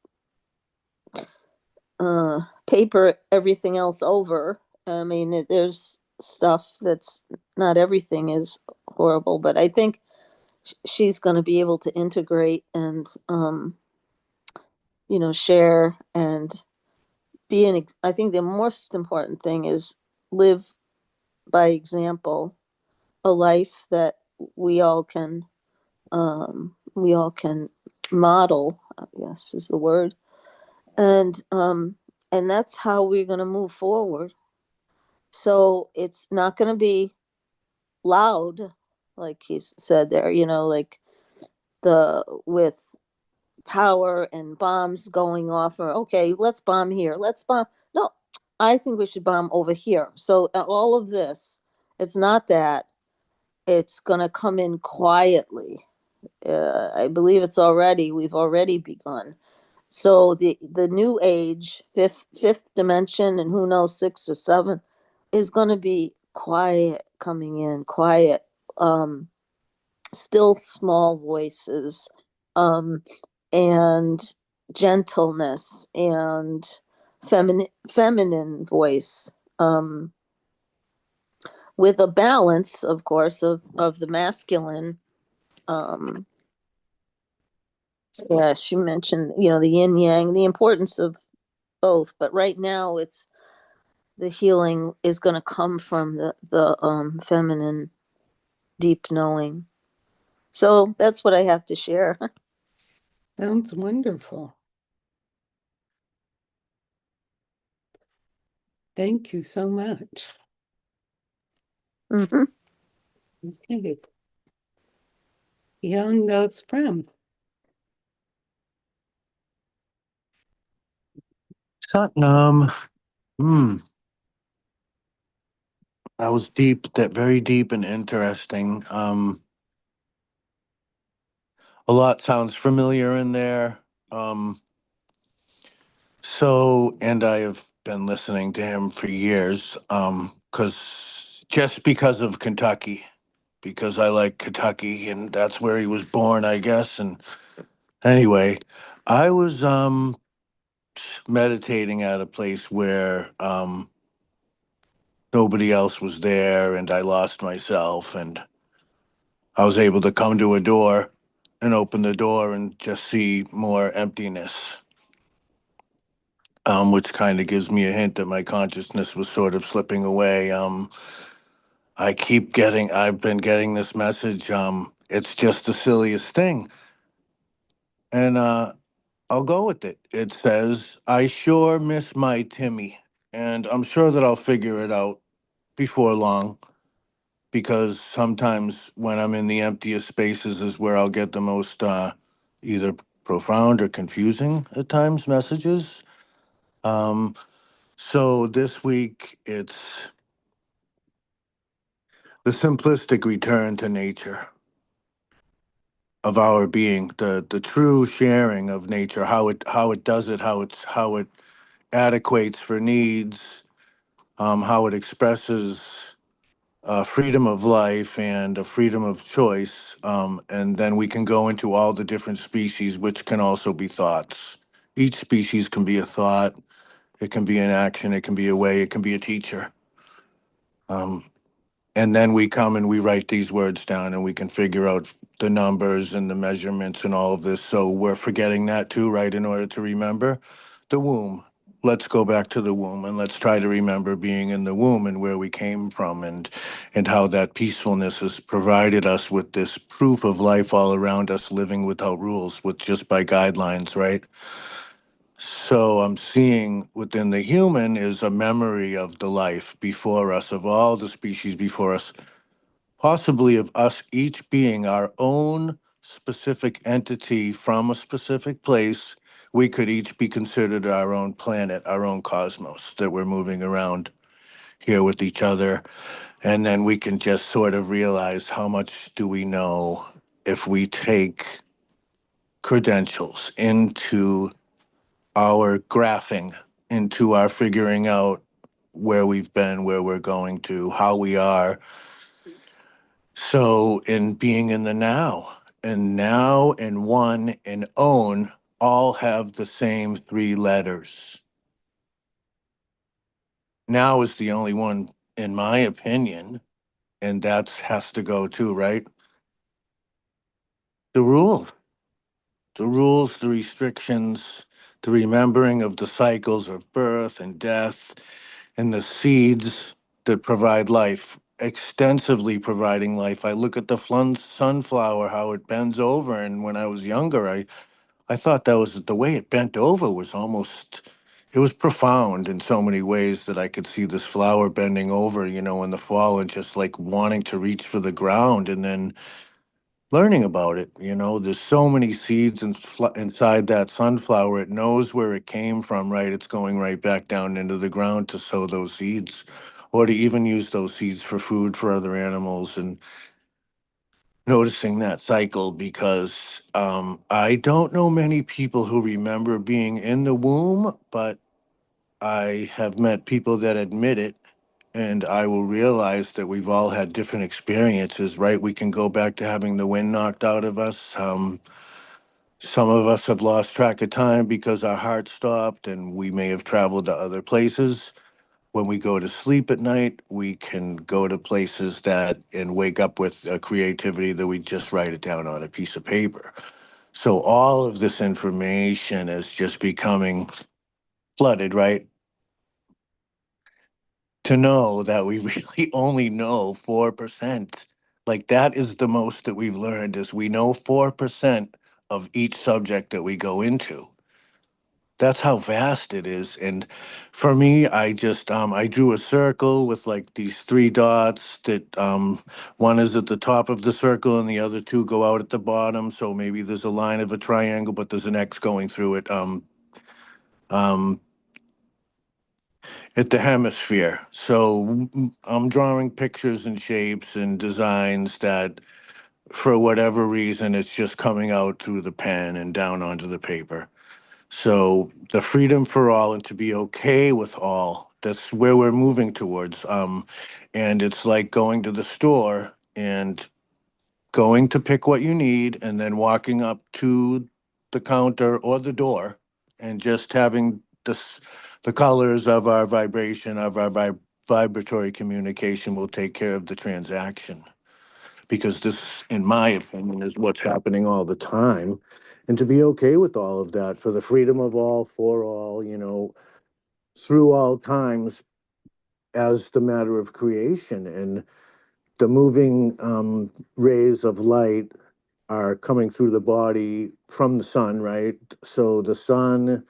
paper everything else over. I mean, there's stuff that's not everything is horrible, but I think she's going to be able to integrate and share and be an. I think the most important thing is live by example, a life that we all can model. I guess is the word, and that's how we're going to move forward. So it's not going to be loud, like he said there, like the with power and bombs going off, or okay, let's bomb here, let's bomb. No, I think we should bomb over here. So all of this, it's not that. It's going to come in quietly. I believe we've already begun. So the new age, fifth dimension, and who knows, sixth or seventh, is going to be quiet coming in, quiet, still small voices, um, and gentleness and feminine voice, with a balance, of course, of the masculine. Um, yeah, she mentioned, the yin yang, the importance of both, but right now it's the healing is going to come from the feminine deep knowing. So that's what I have to share. Sounds wonderful. Thank you so much. Mhm. Okay. Gian goes from. Satnam. That was deep, that very deep and interesting. A lot sounds familiar in there. Um, and I have been listening to him for years, because of Kentucky, because I like Kentucky, and that's where he was born, I guess. And anyway, I was meditating at a place where nobody else was there, and I lost myself, and I was able to come to a door and open the door and just see more emptiness, which kind of gives me a hint that my consciousness was sort of slipping away. I've been getting this message. It's just the silliest thing. And I'll go with it. It says, I sure miss my Timmy. And I'm sure that I'll figure it out before long, because sometimes when I'm in the emptiest spaces is where I'll get the most either profound or confusing at times messages. Um, so this week it's the simplistic return to nature of our being, the true sharing of nature, how it does it, how it adequates for needs, how it expresses freedom of life and a freedom of choice. And then we can go into all the different species, which can also be thoughts. Each species can be a thought, it can be an action, it can be a way, it can be a teacher. Um, and then we come and we write these words down, and we can figure out the numbers and the measurements and all of this. So we're forgetting that too, right? In order to remember the womb, let's go back to the womb, and let's try to remember being in the womb and where we came from, and how that peacefulness has provided us with this proof of life all around us, living without rules, with just by guidelines, right? So I'm seeing within the human is a memory of the life before us, of all the species before us, possibly of us each being our own specific entity from a specific place. We could each be considered our own planet, our own cosmos that we're moving around here with each other. And then we can just sort of realize how much do we know if we take credentials into our graphing, into our figuring out where we've been, where we're going to, how we are. So, in being in the now, and now and one and own all have the same three letters. Now is the only one, in my opinion, and that has to go too, right? The rule, the rules, the restrictions, the remembering of the cycles of birth and death, and the seeds that provide life, extensively providing life. I look at the sunflower, how it bends over, and when I was younger, I thought that was the way it bent over was almost, it was profound in so many ways that I could see this flower bending over, in the fall and just like wanting to reach for the ground. And then learning about it. There's so many seeds inside that sunflower. It knows where it came from, right? It's going right back down into the ground to sow those seeds or to even use those seeds for food for other animals. And noticing that cycle because I don't know many people who remember being in the womb, but I have met people that admit it. And I will realize that we've all had different experiences, right? We can go back to having the wind knocked out of us. Some of us have lost track of time because our heart stopped and we may have traveled to other places. When we go to sleep at night, we can go to places that and wake up with a creativity that we just write it down on a piece of paper. So all of this information is just becoming flooded, right? To know that we really only know 4%. Like that is the most that we've learned is we know 4% of each subject that we go into. That's how vast it is. And for me, I drew a circle with like these three dots that one is at the top of the circle and the other two go out at the bottom. So maybe there's a line of a triangle, but there's an X going through it. Um, at the hemisphere. So I'm drawing pictures and shapes and designs that, for whatever reason, it's just coming out through the pen and down onto the paper. So the freedom for all and to be okay with all, that's where we're moving towards. And it's like going to the store and going to pick what you need and then walking up to the counter or the door and just having the colors of our vibration of our vibratory communication will take care of the transaction, because this, in my opinion, is what's happening all the time. And to be okay with all of that, for the freedom of all, for all, through all times, as the matter of creation. And the moving rays of light are coming through the body from the sun, right? So the sun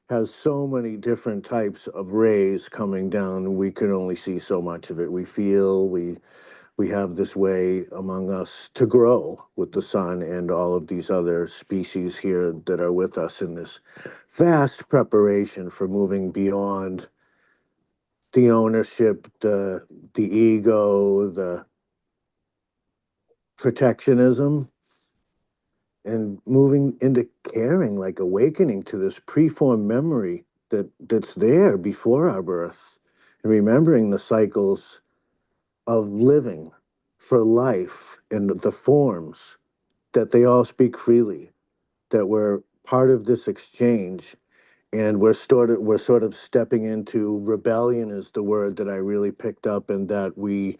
has so many different types of rays coming down. We can only see so much of it. We feel, we have this way among us to grow with the sun and all of these other species here that are with us in this vast preparation for moving beyond the ownership, the ego, the protectionism, and moving into caring, like awakening to this preformed memory that's there before our birth, and remembering the cycles of living for life and the forms that they all speak freely, that we're part of this exchange. And we're sort of stepping into rebellion is the word that I really picked up, and that we,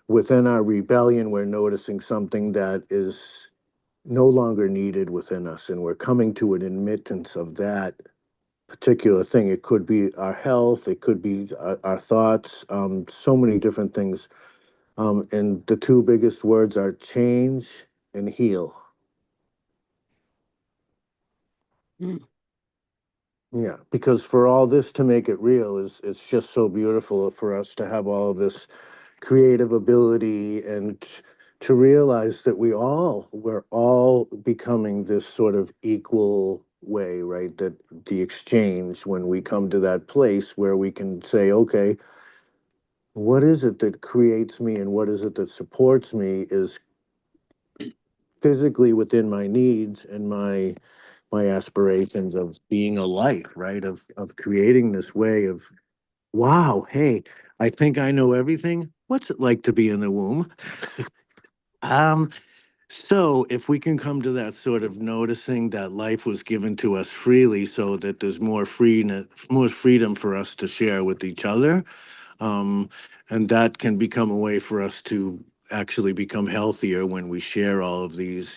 within our rebellion, we're noticing something that is no longer needed within us, and we're coming to an admittance of that particular thing. It could be our health, it could be our thoughts, so many different things. And the two biggest words are change and heal. Mm. Yeah, because for all this to make it real is it's just so beautiful for us to have all of this creative ability and to realize that we're all becoming this sort of equal way, right? That the exchange, when we come to that place where we can say, okay, what is it that creates me and what is it that supports me is physically within my needs and my aspirations of being a life, right? Of creating this way of, wow, hey, I think I know everything. What's it like to be in the womb? Um, so if we can come to that sort of noticing that life was given to us freely so that there's more freedom for us to share with each other, um, and that can become a way for us to actually become healthier when we share all of these,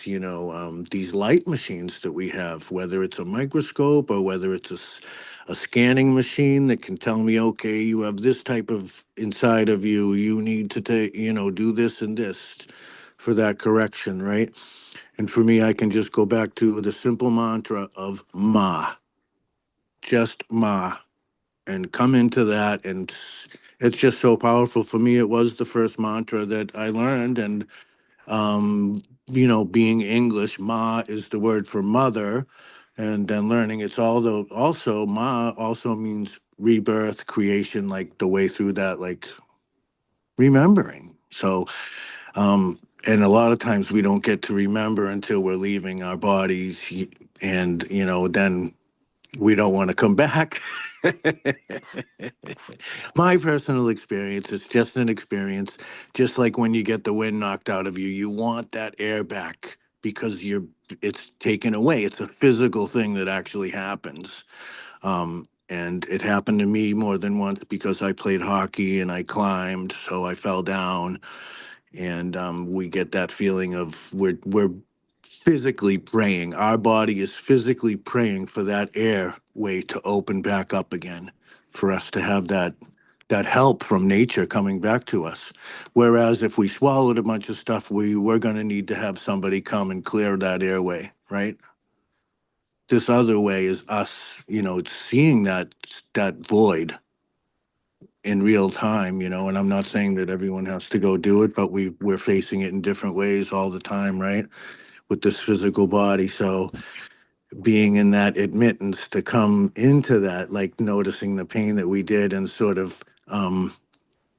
these light machines that we have, whether it's a microscope or whether it's a scanning machine that can tell me, okay, you have this type of inside of you, you need to take, do this and this for that correction, right? And for me, I can just go back to the simple mantra of ma, just ma, and come into that. And it's just so powerful for me. It was the first mantra that I learned. And, being English, ma is the word for mother. And then learning it's also ma also means rebirth, creation, like the way through that, like remembering. So, and a lot of times we don't get to remember until we're leaving our bodies, and then we don't want to come back. My personal experience is just an experience, just like when you get the wind knocked out of you, you want that air back because it's taken away. It's a physical thing that actually happens. And it happened to me more than once because I played hockey and I climbed, so I fell down, and we get that feeling of we're physically praying. Our body is physically praying for that airway to open back up again, for us to have that help from nature coming back to us. Whereas if we swallowed a bunch of stuff, we're going to need to have somebody come and clear that airway, right? This other way is us, it's seeing that void in real time, and I'm not saying that everyone has to go do it, but we're facing it in different ways all the time, right? With this physical body. So being in that admittance to come into that, like noticing the pain that we did and sort of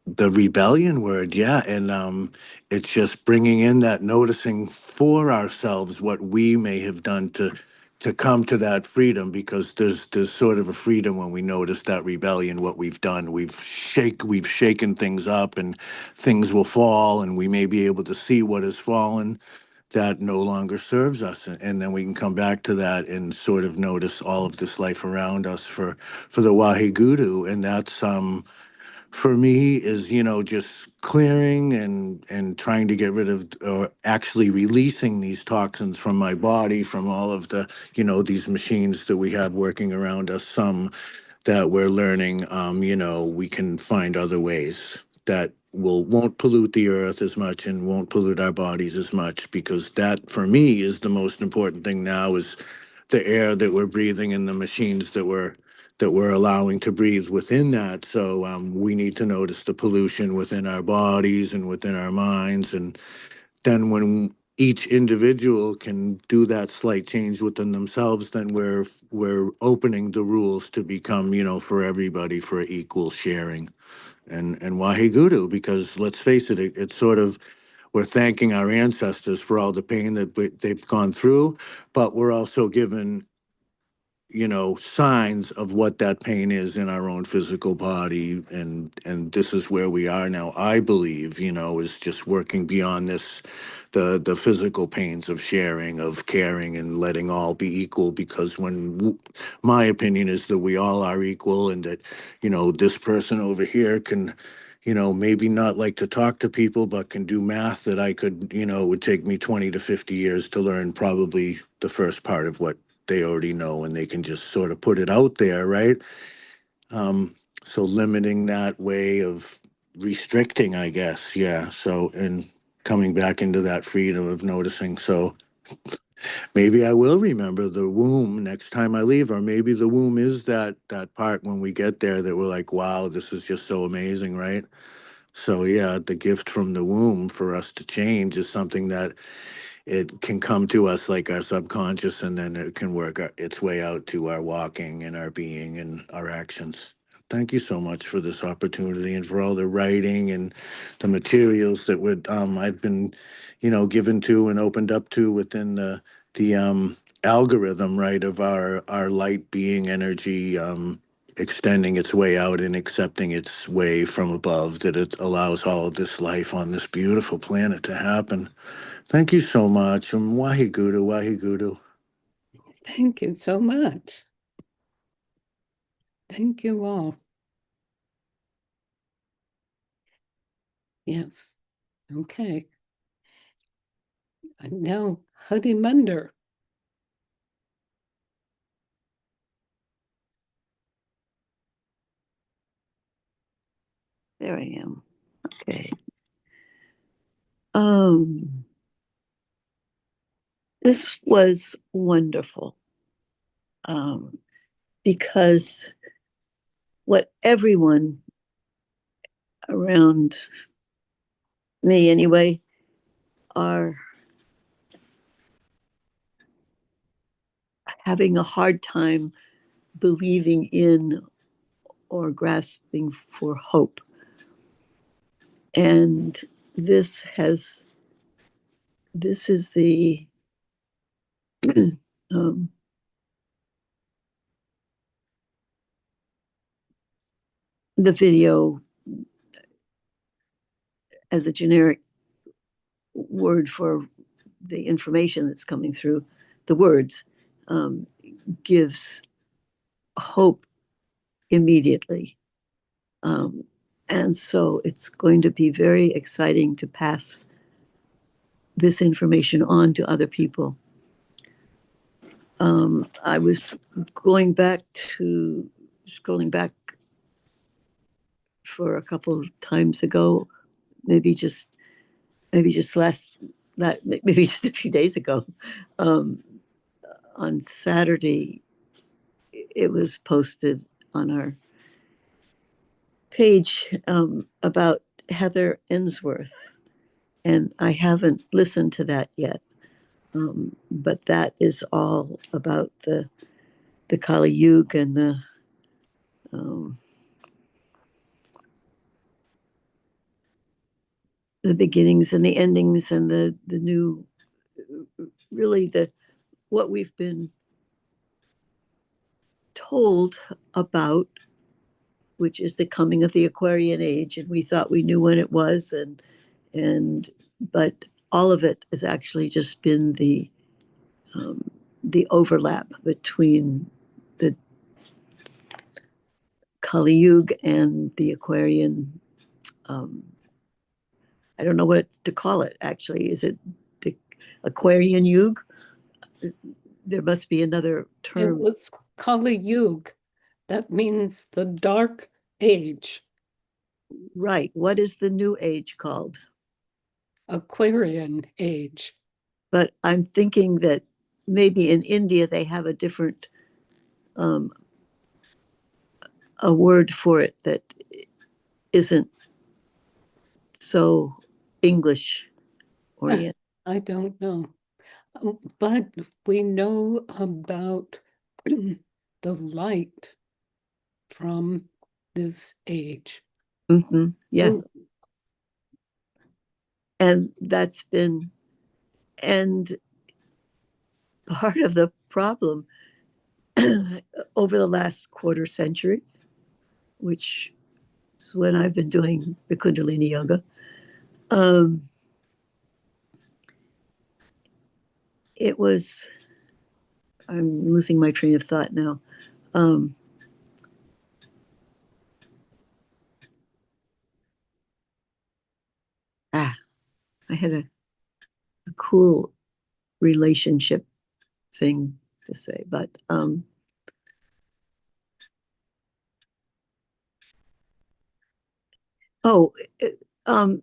the rebellion word, yeah. And it's just bringing in that noticing for ourselves what we may have done to come to that freedom, because there's sort of a freedom when we notice that rebellion, what we've done. We've shaken things up, and things will fall, and we may be able to see what has fallen that no longer serves us, and then we can come back to that and sort of notice all of this life around us for the Waheguru. And that's for me is, just clearing and trying to get rid of, or actually releasing these toxins from my body, from all of the, these machines that we have working around us. Some that we're learning, we can find other ways that won't pollute the earth as much and won't pollute our bodies as much, because that for me is the most important thing now, is the air that we're breathing and the machines that we're allowing to breathe within that. So we need to notice the pollution within our bodies and within our minds. And then when each individual can do that slight change within themselves, then we're opening the rules to become, for everybody, for equal sharing and Waheguru. Because let's face it, it's sort of, we're thanking our ancestors for all the pain that they've gone through, but we're also given, signs of what that pain is in our own physical body. And this is where we are now, I believe, is just working beyond this, the physical pains of sharing, of caring, and letting all be equal. Because my opinion is that we all are equal, and that, this person over here can, maybe not like to talk to people, but can do math that I could, would take me 20 to 50 years to learn, probably the first part of what they already know, and they can just sort of put it out there, right? Um, so limiting that way of restricting, I guess, yeah. So, and coming back into that freedom of noticing. So maybe I will remember the womb next time I leave, or maybe the womb is that part when we get there that we're like, wow, this is just so amazing, right? So yeah, the gift from the womb for us to change is something that it can come to us like our subconscious, and then it can work its way out to our walking and our being and our actions. Thank you so much for this opportunity and for all the writing and the materials that I've been, given to and opened up to within the algorithm, right, of our light being energy extending its way out and accepting its way from above, that it allows all of this life on this beautiful planet to happen. Thank you so much. Wahigudu, Wahigudu. Thank you so much. Thank you all. Yes. Okay. And now, Huddy Mender. There I am. Okay. This was wonderful. Because what everyone around me anyway are having a hard time believing in or grasping for hope. And this is the the video as a generic word for the information that's coming through the words gives hope immediately. And so it's going to be very exciting to pass this information on to other people. I was scrolling back for a couple of times ago, maybe just maybe just a few days ago. On Saturday, it was posted on our page about Heather Ensworth, and I haven't listened to that yet. But that is all about the Kali Yuga and the beginnings and the endings and the new, really what we've been told about, which is the coming of the Aquarian age, and we thought we knew when it was, but all of it has actually just been the overlap between the Kali Yuga and the Aquarian. I don't know what to call it, actually. Is it the Aquarian Yuga? There must be another It term. was Kali Yuga. That means the dark age. Right. What is the new age called? Aquarian age. But I'm thinking that maybe in India they have a different a word for it that isn't so English oriented. I don't know. But we know about the light from this age. Mm-hmm. Yes. Oh, And that's been, and part of the problem over the last quarter century, which is when I've been doing the Kundalini yoga, it was, I'm losing my train of thought now. I had a cool relationship thing to say, but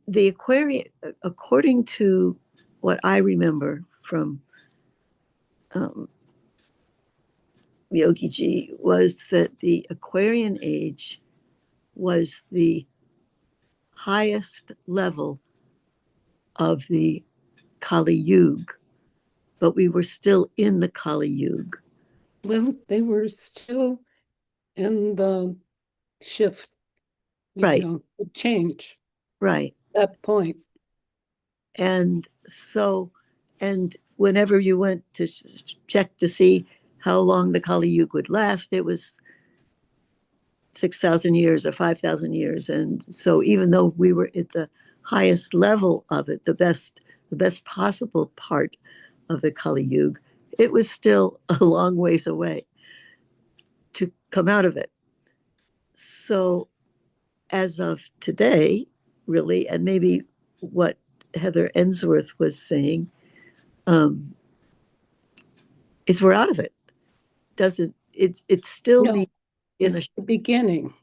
the Aquarian, according to what I remember from Yogi Ji, was that the Aquarian age was the highest level of the Kali Yuga, but we were still in the Kali Yuga. well, they were still in the shift, Right. change Right. that point. And so, and whenever you went to check to see how long the Kali Yuga would last, it was 6,000 years or 5,000 years. And so even though we were at the highest level of it, the best possible part of the Kali Yuga, it was still a long ways away to come out of it. So as of today, really, and maybe what Heather Ensworth was saying, is we're out of it. Doesn't it's still No, the it's the beginning.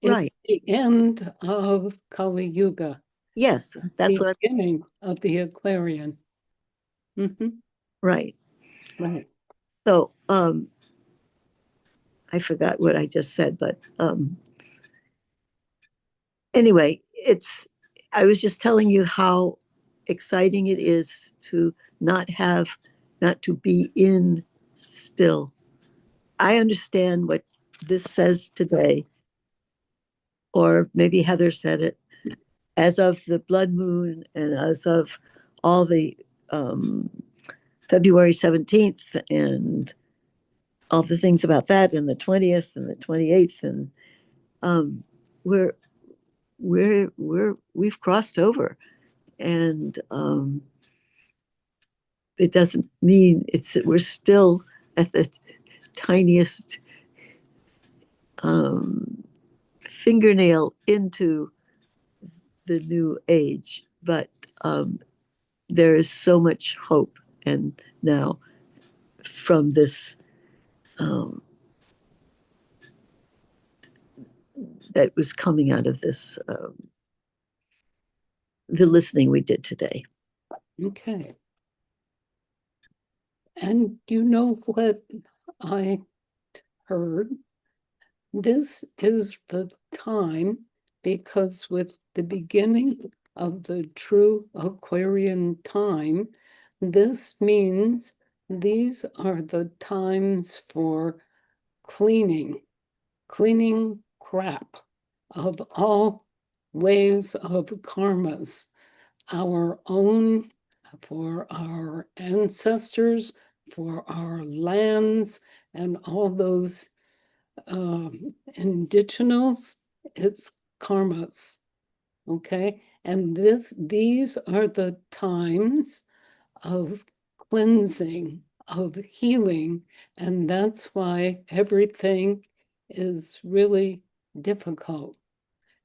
right. It's the end of Kali Yuga. Yes, that's what Beginning of the Aquarian. right. Right. So I forgot what I just said, but anyway, I was just telling you how exciting it is to not to be in still. I understand what this says today, or maybe Heather said it, as of the blood moon and as of all the February 17th and all the things about that and the 20th and the 28th. And we've crossed over. And it doesn't mean we're still at the tiniest fingernail into the new age, but there is so much hope, and now from this that was coming out of this the listening we did today. Okay. And you know what I heard? This is the time, because with the beginning of the true Aquarian time, this means these are the times for cleaning crap of all ways of karmas, our own, for our ancestors, for our lands, and all those indigenous, it's karmas. Okay, and these are the times of cleansing, of healing, and that's why everything is really difficult.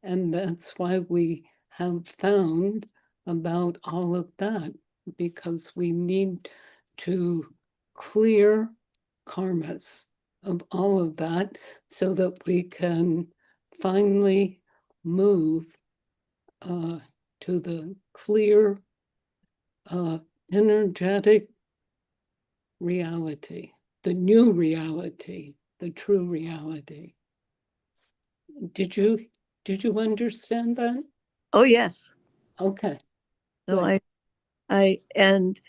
And that's why we have found about all of that, because we need to clear karmas of all of that so that we can finally move to the clear energetic reality, the new reality, the true reality. Did you understand that? Oh yes. Okay. No, Good. I and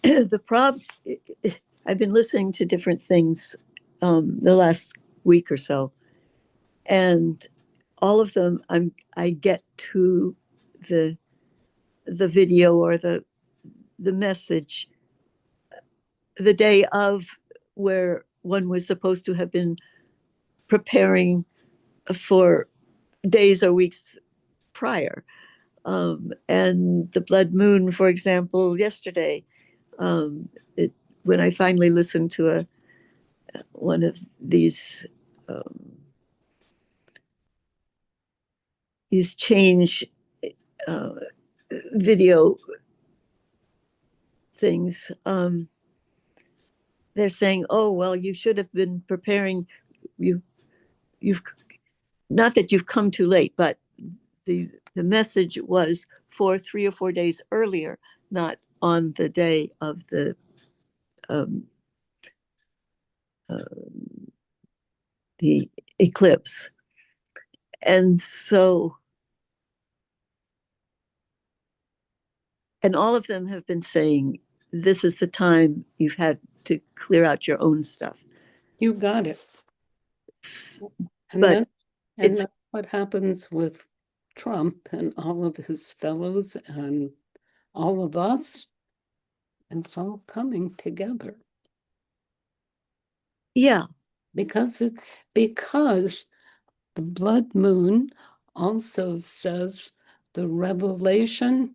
the problem, I've been listening to different things the last week or so, and all of them I get to the video or the message the day of, where one was supposed to have been preparing for days or weeks prior. And the blood moon, for example, yesterday, when I finally listened to one of these change uh, video things, they're saying, "Oh well, you should have been preparing. You've not that you've come too late, but the message was for 3 or 4 days earlier, not on the day of the um, uh, the eclipse." And so, and all of them have been saying, this is the time you've had to clear out your own stuff. You got it. And But And It's that's what happens with Trump and all of his fellows and all of us. It's all coming together yeah, because because the blood moon also says the revelation,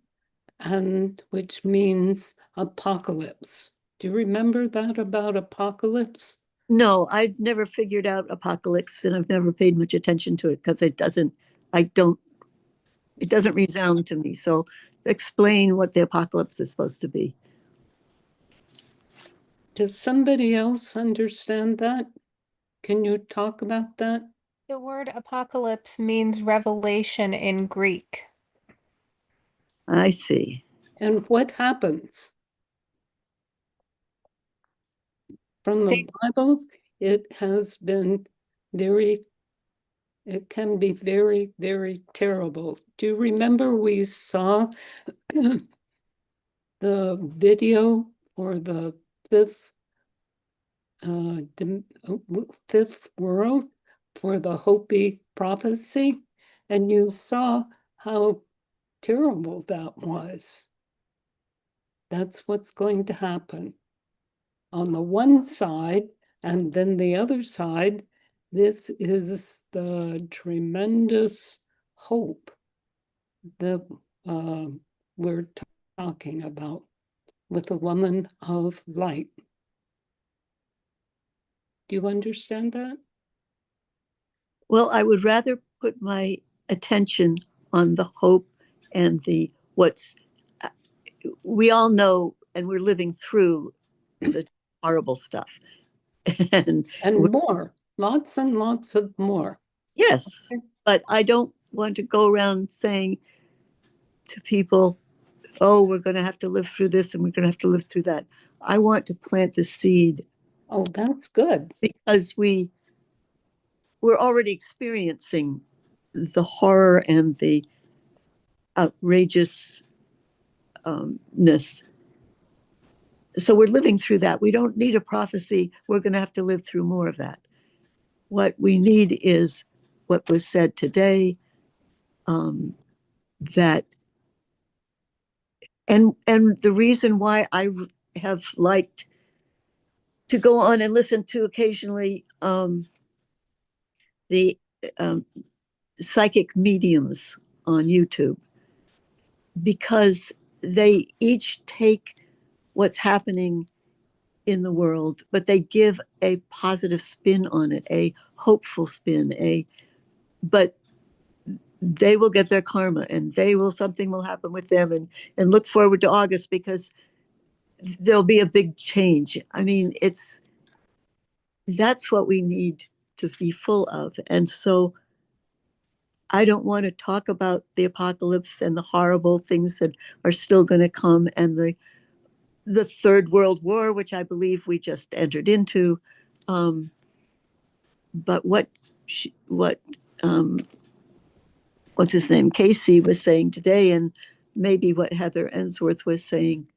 and which means apocalypse. Do you remember that about apocalypse? no, I've never figured out apocalypse, and I've never paid much attention to it because it doesn't. It doesn't resound to me. So explain what the apocalypse is supposed to be. Does somebody else understand that? Can you talk about that? The word apocalypse means revelation in Greek. I see. And what happens? From the Bible, it has been it can be very, very terrible. Do you remember we saw the video for the fifth world for the Hopi prophecy? And you saw how terrible that was. That's what's going to happen. On the one side, and then the other side, this is the tremendous hope that we're talking about with a woman of light. Do you understand that? Well, I would rather put my attention on the hope and the what's we all know, and we're living through the horrible stuff. and And more, lots and lots of more. yes, but I don't want to go around saying to people, oh, we're going to have to live through this and we're going to have to live through that. I want to plant the seed. Oh, that's good. Because we're already experiencing the horror and the outrageousness. So we're living through that. We don't need a prophecy. We're going to have to live through more of that. What we need is what was said today, that and the reason why I have liked to go on and listen to occasionally the um, psychic mediums on YouTube, because they each take what's happening in the world, but they give a positive spin on it, a hopeful spin, but they will get their karma and something will happen with them, and look forward to August because there'll be a big change. I mean, that's what we need to be full of. And so I don't want to talk about the apocalypse and the horrible things that are still going to come, and the Third World War, which I believe we just entered into. But what's his name, Cayce was saying today, and maybe what Heather Ensworth was saying,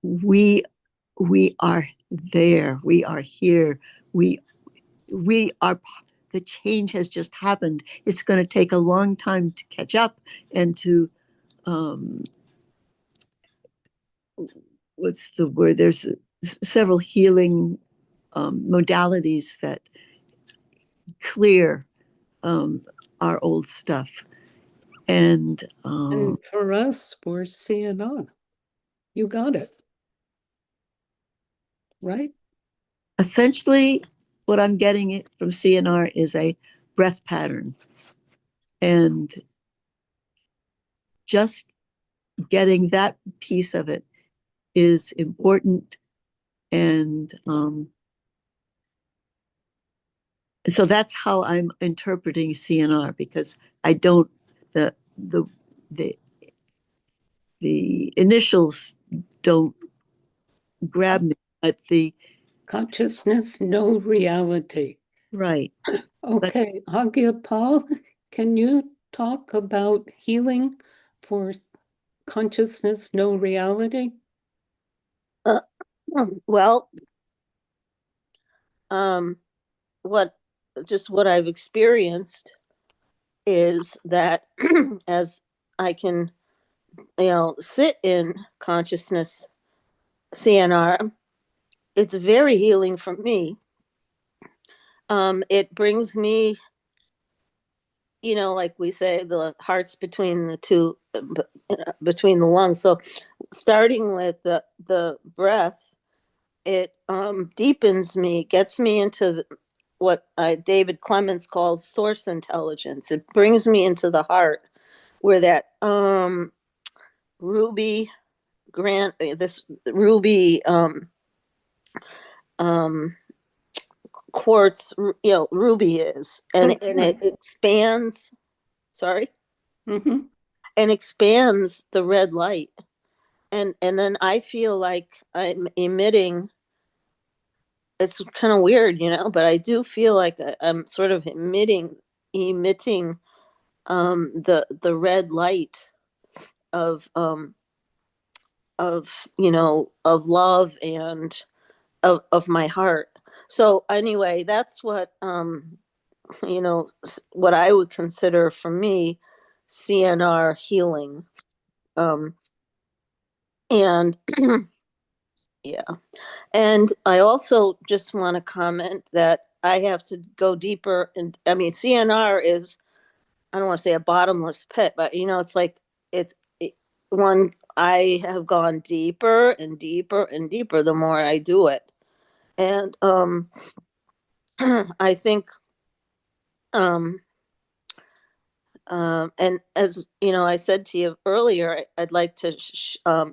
we are there, we are here, we are. The change has just happened. It's going to take a long time to catch up and to what's the word? There's several healing modalities that clear our old stuff. And for us, we're seeing on. You got it. Right? essentially, what I'm getting from CNR is a breath pattern. And just getting that piece of it is important. And so that's how I'm interpreting CNR, because I don't, the initials don't grab me, but Consciousness, no reality. right. Okay, Aagia Pal, can you talk about healing for consciousness, no reality? Well, um, what what I've experienced is that as I can, sit in consciousness CNR, it's very healing for me. It brings me, like we say, the hearts between the two, between the lungs. So starting with the breath, it deepens me, gets me into what David Clements calls source intelligence. It brings me into the heart where that ruby grant this ruby um quartz, ruby is, and it expands, sorry, Mm-hmm. and expands the red light, and then I feel like I'm emitting. It's kind of weird, but I do feel like I'm sort of emitting the red light of of love and of my heart. So anyway, that's what what I would consider for me CNR healing. Um, and yeah, and I also just want to comment that I have to go deeper. And I mean, CNR is, I don't want to say a bottomless pit, but it's like it's one, I have gone deeper and deeper and deeper the more I do it. And I think um and as I said to you earlier, I'd like to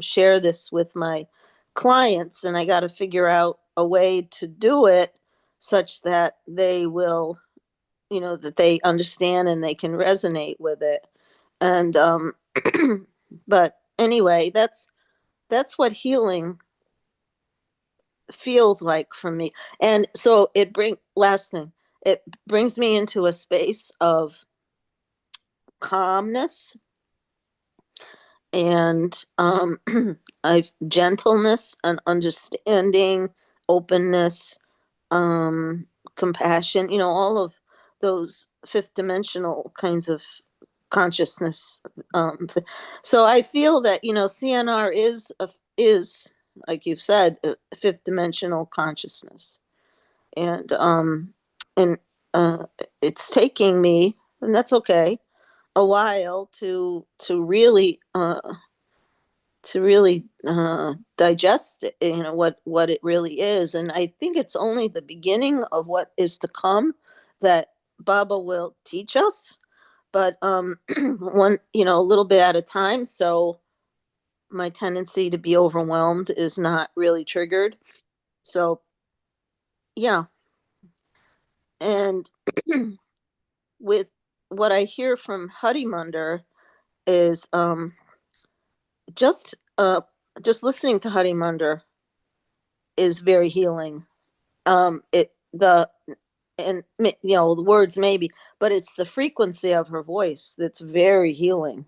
share this with my clients, and I got to figure out a way to do it such that they will, that they understand and they can resonate with it. And but anyway, that's what healing feels like for me. And so last thing, it brings me into a space of calmness and I've gentleness and understanding, openness, um, compassion, all of those fifth dimensional kinds of consciousness. So I feel that, CNR is, like you've said, a fifth dimensional consciousness. And uh, it's taking me, and that's okay, a while to really digest it, what it really is. And I think it's only the beginning of what is to come that Baba will teach us, but one, a little bit at a time. So my tendency to be overwhelmed is not really triggered. So yeah, and with what I hear from Huddy is just just listening to Huddy is very healing. It the and the words maybe, but it's the frequency of her voice that's very healing.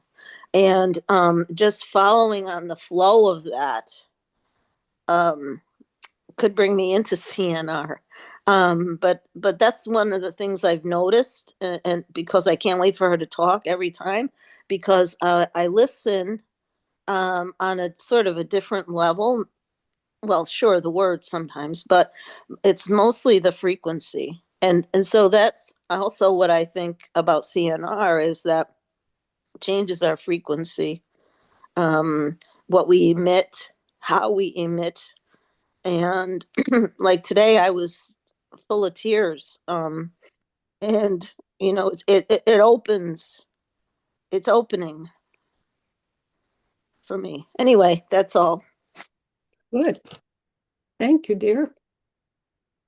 And just following on the flow of that um, could bring me into CNR. But that's one of the things I've noticed, and because I can't wait for her to talk every time, because I listen on a sort of a different level. Well, sure, the words sometimes, but it's mostly the frequency. And so that's also what I think about CNR, is that changes our frequency, what we emit, how we emit. And like today, I was full of tears. And, it opens, it's opening for me. Anyway, that's all. Good. Thank you, dear.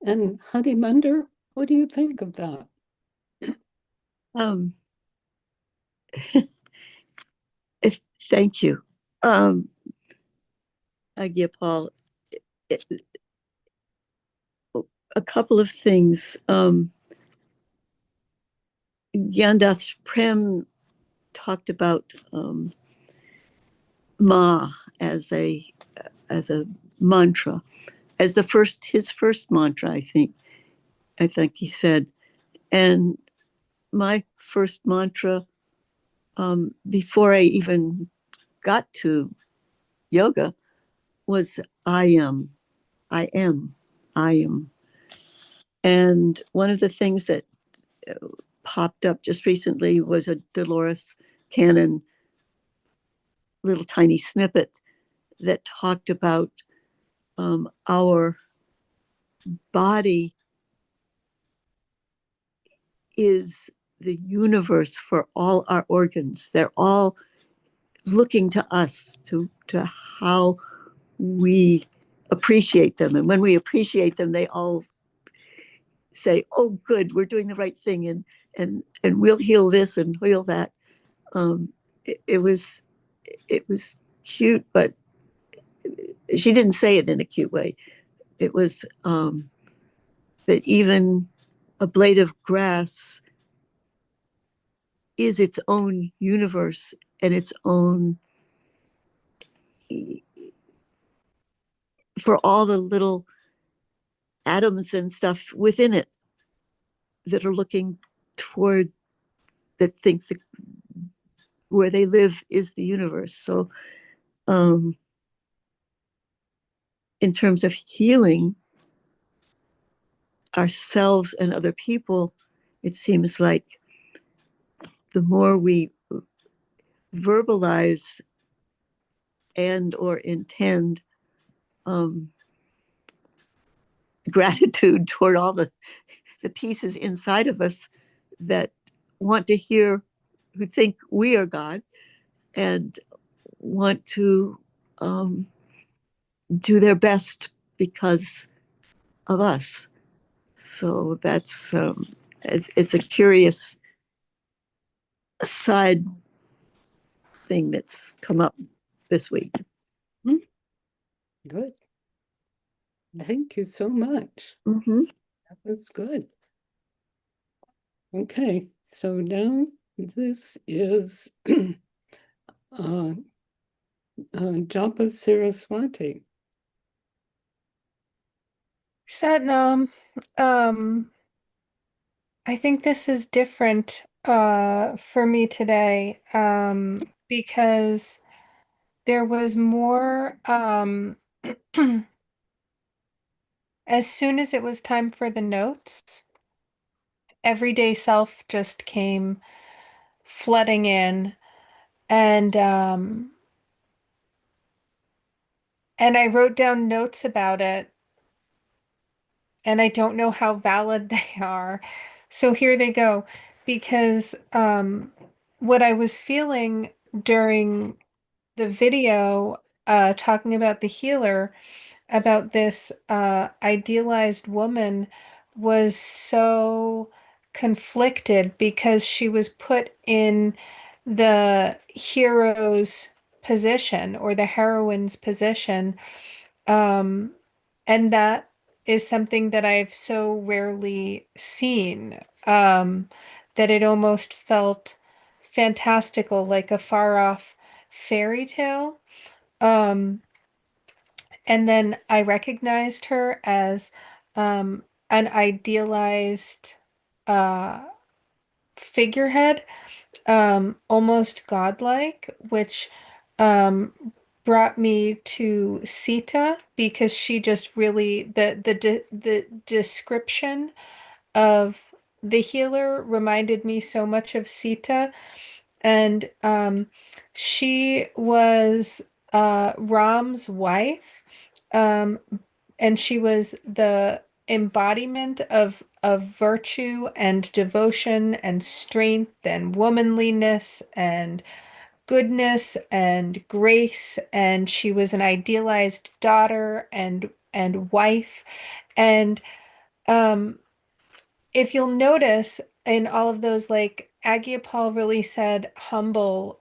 And Honey Mender, what do you think of that? Um, thank you. Aagia Pal, a couple of things. Gian Prem talked about Ma as a mantra, as his first mantra, I think. I think he said. And my first mantra, before I even got to yoga, was I am, I am, I am. And one of the things that popped up just recently was a Dolores Cannon little tiny snippet that talked about our body is the universe for all our organs. They're all looking to us to how we appreciate them. And when we appreciate them, they all say, "Oh, good, we're doing the right thing, and we'll heal this and heal that." Um, it was cute, but she didn't say it in a cute way. It was that even a blade of grass is its own universe and its own, for all the little atoms and stuff within it that are looking toward, that think that where they live is the universe. So in terms of healing ourselves and other people, it seems like the more we verbalize and or intend gratitude toward all the pieces inside of us that want to hear, who think we are God and want to do their best because of us. So that's it's a curious side thing that's come up this week. Good. Thank you so much. Mm-hmm. That was good. Okay, so now this is Japa Saraswati. Satnam, I think this is different for me today because there was more as soon as it was time for the notes, everyday self just came flooding in, and I wrote down notes about it, and I don't know how valid they are. So here they go, because what I was feeling during the video talking about the healer, about this idealized woman, was so conflicted because she was put in the hero's position or the heroine's position. Um, and that is something that I've so rarely seen, that it almost felt fantastical, like a far off fairy tale. Um, and then I recognized her as an idealized uh, figurehead, almost godlike, which um, brought me to Sita, because she just really, the description of the healer reminded me so much of Sita. And she was Ram's wife, um, and she was the embodiment of virtue and devotion and strength and womanliness and goodness and grace. And she was an idealized daughter and wife. And um, if you'll notice in all of those, like Aagia Pal really said humble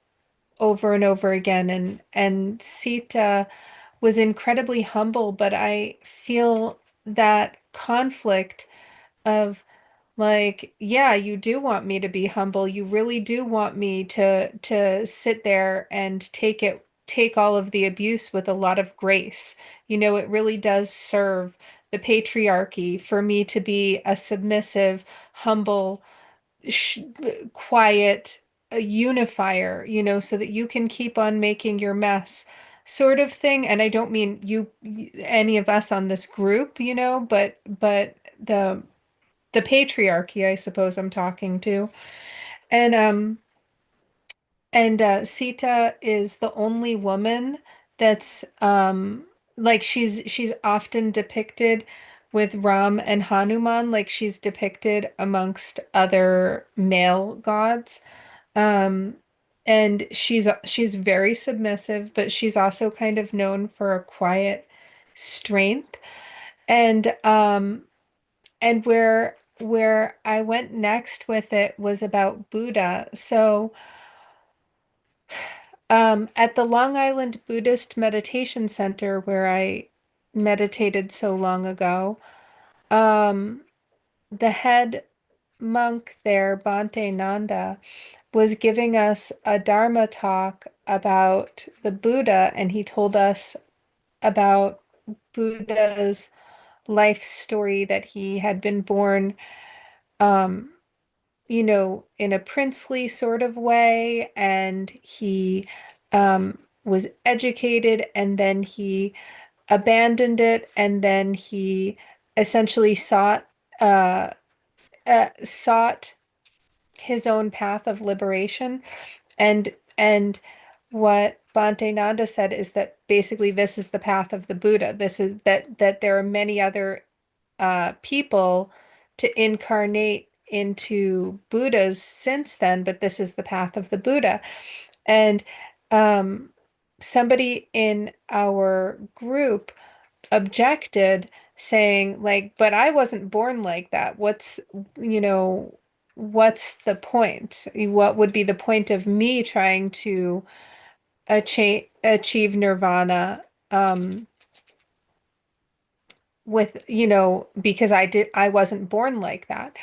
over and over again, and Sita was incredibly humble, but I feel that conflict of, like, yeah, you do want me to be humble. You really do want me to sit there and take all of the abuse with a lot of grace. You know, it really does serve the patriarchy, for me to be a submissive, humble, sh quiet, a unifier, you know, so that you can keep on making your mess sort of thing. And I don't mean you, any of us on this group, you know, but the patriarchy, I suppose I'm talking to. And Sita is the only woman that's like she's often depicted with Ram and Hanuman, like she's depicted amongst other male gods. Um, and she's very submissive, but she's also kind of known for a quiet strength. And and where I went next with it was about Buddha. So at the Long Island Buddhist Meditation Center where I meditated so long ago, um, the head monk there, Bhante Nanda, was giving us a Dharma talk about the Buddha, and he told us about Buddha's life story, that he had been born, um, you know, in a princely sort of way, and he was educated, and then he abandoned it, and then he essentially uh, sought his own path of liberation. And what Bhante Nanda said is that basically this is the path of the Buddha. This is that there are many other people to incarnate into Buddhas since then, but this is the path of the Buddha. And um, somebody in our group objected, saying, like, but I wasn't born like that. You know, what's the point? What would be the point of me trying to achieve nirvana? With, you know, because I wasn't born like that.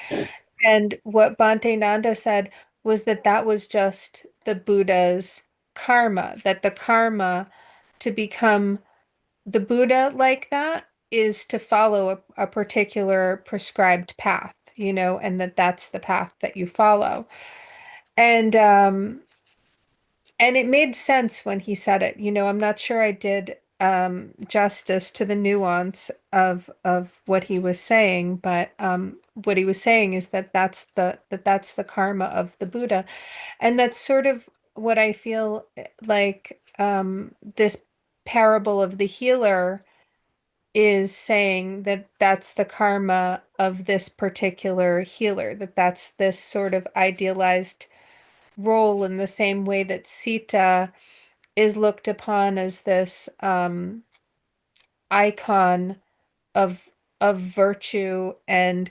And what Bhante Nanda said was that that was just the Buddha's karma, that the karma to become the Buddha like that is to follow a particular prescribed path, you know, and that that's the path that you follow. And and it made sense when he said it. You know, I'm not sure I did justice to the nuance of what he was saying, but what he was saying is that that's the karma of the Buddha, and that's sort of what I feel like this parable of the healer is saying, that that's the karma of this particular healer, that that's this sort of idealized role, in the same way that Sita is looked upon as this icon of virtue and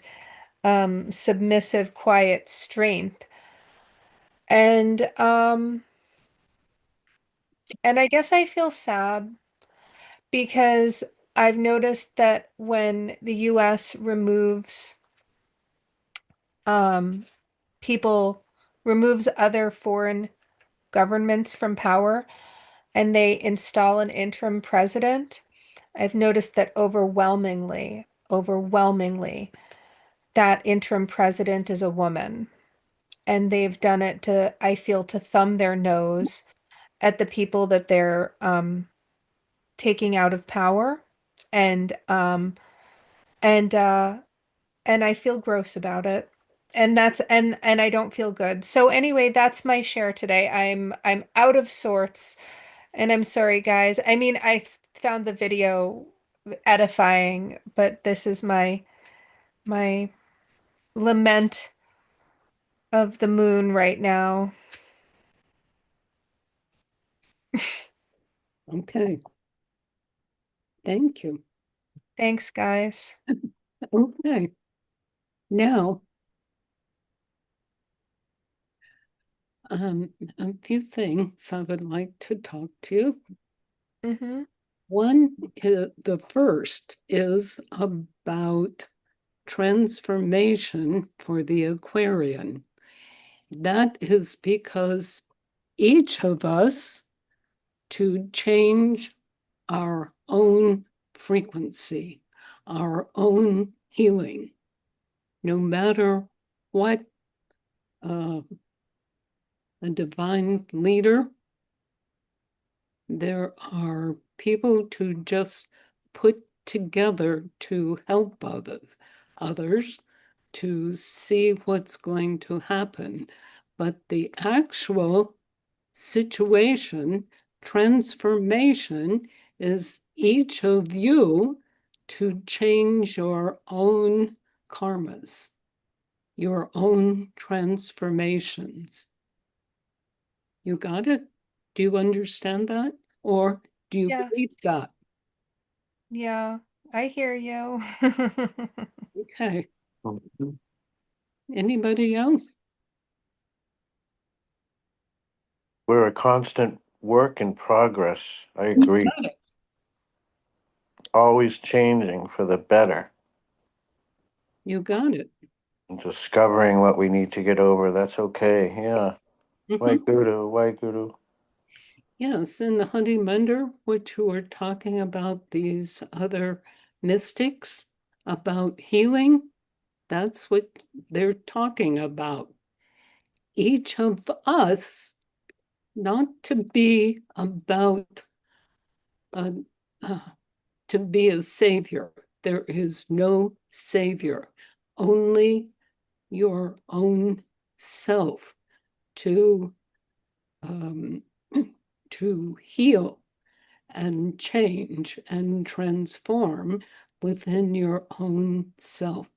submissive, quiet strength. And and I guess I feel sad because I've noticed that when the US um, people removes other foreign governments from power, and they install an interim president, I've noticed that overwhelmingly, that interim president is a woman. And they've done it to, I feel, to thumb their nose at the people that they're taking out of power. And and uh and I feel gross about it. And I don't feel good. So anyway, that's my share today. I'm out of sorts, and I'm sorry, guys. I mean, found the video edifying, but this is my lament of the moon right now. Okay. Thank you. Thanks, guys. Okay. Now, a few things I would like to talk to you. Mm-hmm. One, the first is about transformation for the Aquarian. That is because each of us, to change our own frequency, our own healing. No matter what a divine leader, there are people to just put together to help others to see what's going to happen. But the actual situation, transformation, is each of you to change your own karmas, your own transformations. You got it? Do you understand that? Or do you believe Yes. that? Yeah, I hear you. Okay. Mhm. Anybody else? We're a constant work in progress. I agree. Always changing for the better You got it. and discovering what we need to get over. That's okay. Yeah. Mhm. White Guru, White Guru. Yes, in the Honey Mender, which you were talking about these other mystics about healing, that's what they're talking about. Each of us, not to be about uh, to be a savior. There is no savior, only your own self to um, to heal and change and transform within your own self.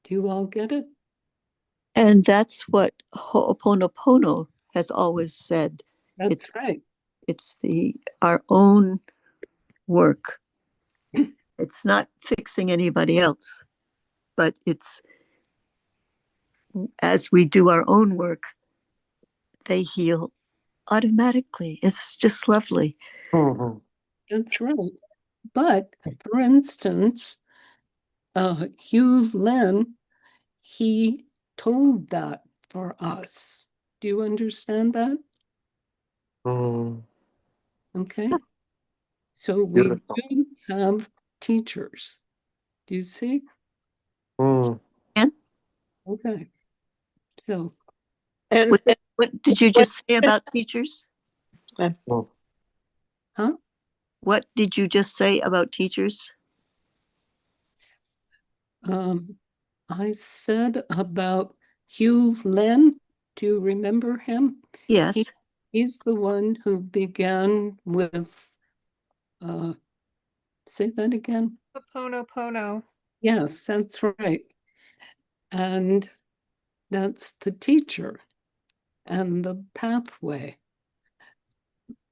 Do you all get it? And that's what Ho'oponopono has always said. It's That's right. it's our own work. It's not fixing anybody else, but it's as we do our own work, they heal automatically. It's just lovely. Mhm. That's right. But for instance, Hugh Lin, he told that for us. Do you understand that? Mm, Okay. So we beautiful. do have teachers. Do you see? Mm, And Okay. So, And, what did you what, just say about teachers? mm. huh? What did you just say about teachers? I said about Hugh Lin. Do you remember him? He, Yes. he's the one who began with, uh, say that again? Ho'oponopono. Yes, that's right. And that's the teacher and the pathway.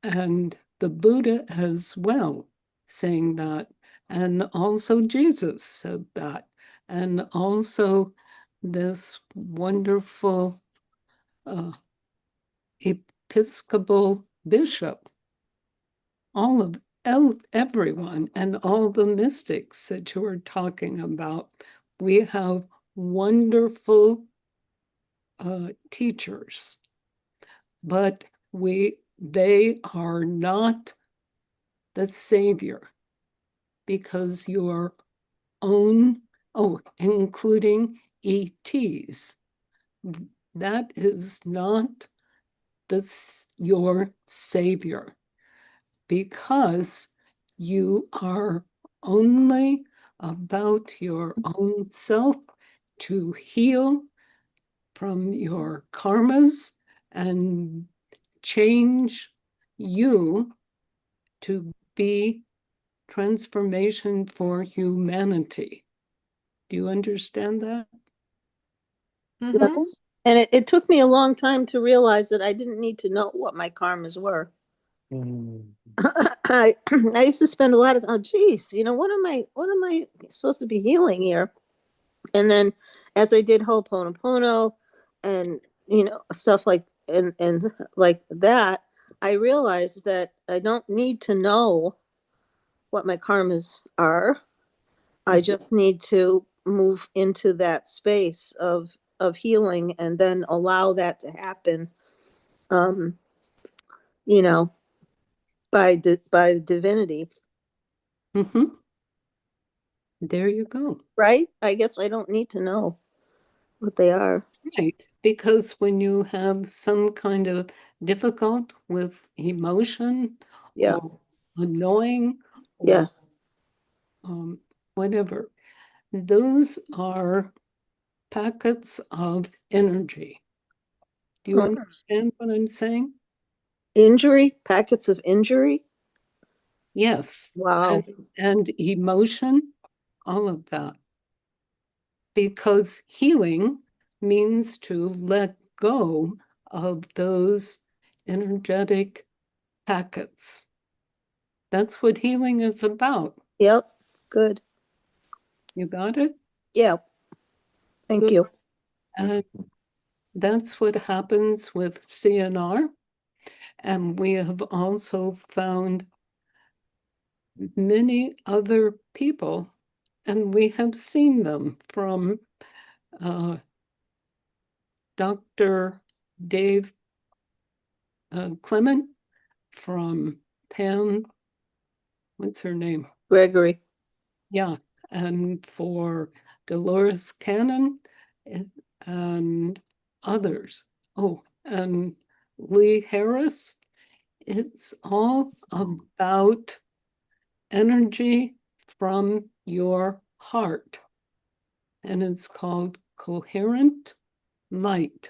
And the Buddha as well, saying that. And also Jesus said that. And also this wonderful Episcopal bishop, all of everyone, and all the mystics that you were talking about. We have wonderful teachers, but they are not the savior, because your own, including ETs, that is not your savior, because you are only about your own self to heal from your karmas and change you to be transformation for humanity. Do you understand that? Mm-hmm. yes. And it took me a long time to realize that I didn't need to know what my karmas were. Mm. I I used to spend a lot of, oh geez, what am I supposed to be healing here? And then as I did Ho'oponopono and stuff and like that, I realized that I don't need to know what my karmas are. I just need to move into that space of healing and then allow that to happen. Um, you know, by divinity. Mm-hmm. There you go. right? I guess I don't need to know what they are. Right, because when you have some kind of difficult with emotion Yeah, or annoying yeah. or whatever, those are packets of energy. Do you Hmm. understand what I'm saying? Injury, packets of injury. Yes. Wow. And emotion, all of that. Because healing means to let go of those energetic packets. That's what healing is about. Yep. Good. You got it? Yeah. Thank Good. you. And that's what happens with CNR. And we have also found many other people, and we have seen them from Dr. Dave Clement, from Pam, what's her name? Gregory. Yeah, and for Dolores Cannon and others. Oh, and Lee Harris. It's all about energy from your heart. And it's called coherent light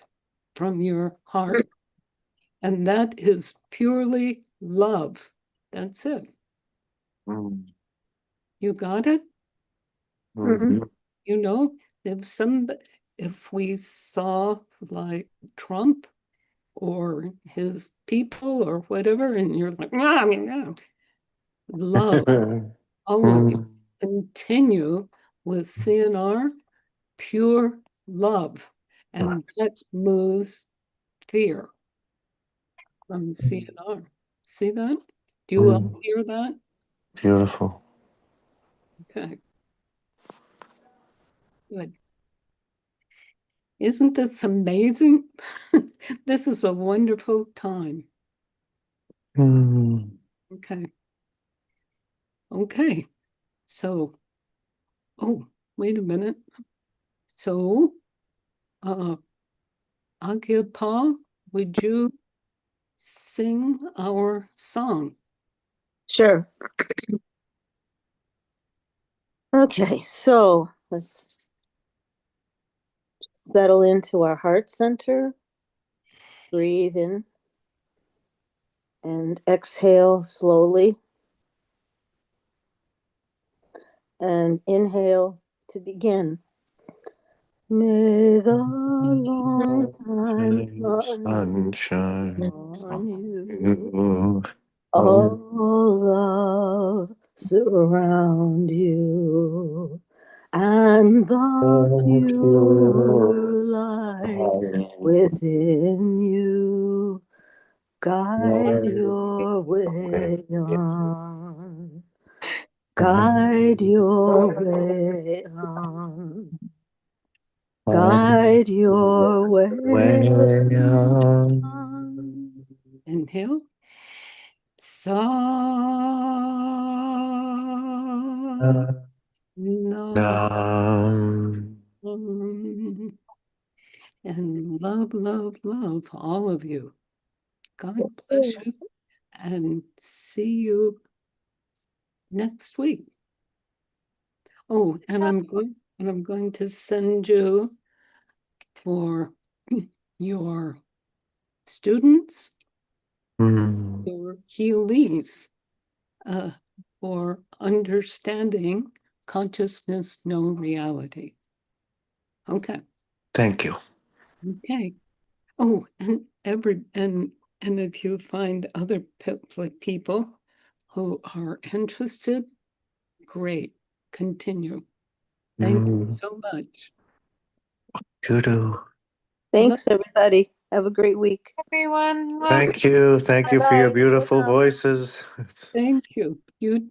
from your heart. And that is purely love. That's it. You got it? Mhm. You know, if we saw like Trump or his people or whatever, and you're like, I mean, yeah. Love, always continue with CNR, pure love, and that moves fear from CNR. See that? Do you all hear that? Beautiful. Okay, good. Isn't this amazing? This is a wonderful time. Okay. Okay. So, oh, wait a minute. So, Aagia Pal, would you sing our song? Sure. Okay, so let's settle into our heart center. Breathe in and exhale slowly. And inhale to begin. May the long time sun Sunshine on you. you. All love surround you. And the pure light within you guide your way on. Guide your way on. Guide your way on. Inhale. Sa na. And love, love, love, all of you. God bless you, and see you next week. Oh, and I'm going to send you for your students, your healees, for understanding consciousness, no reality. Okay. Thank you. Okay. Oh, and and if you find other people who are interested, great. Continue. Thank you so much. Kudu. Thanks, everybody. Have a great week. Everyone, Thank you. Thank you for your Bye-bye. beautiful voices. Thank you. You too.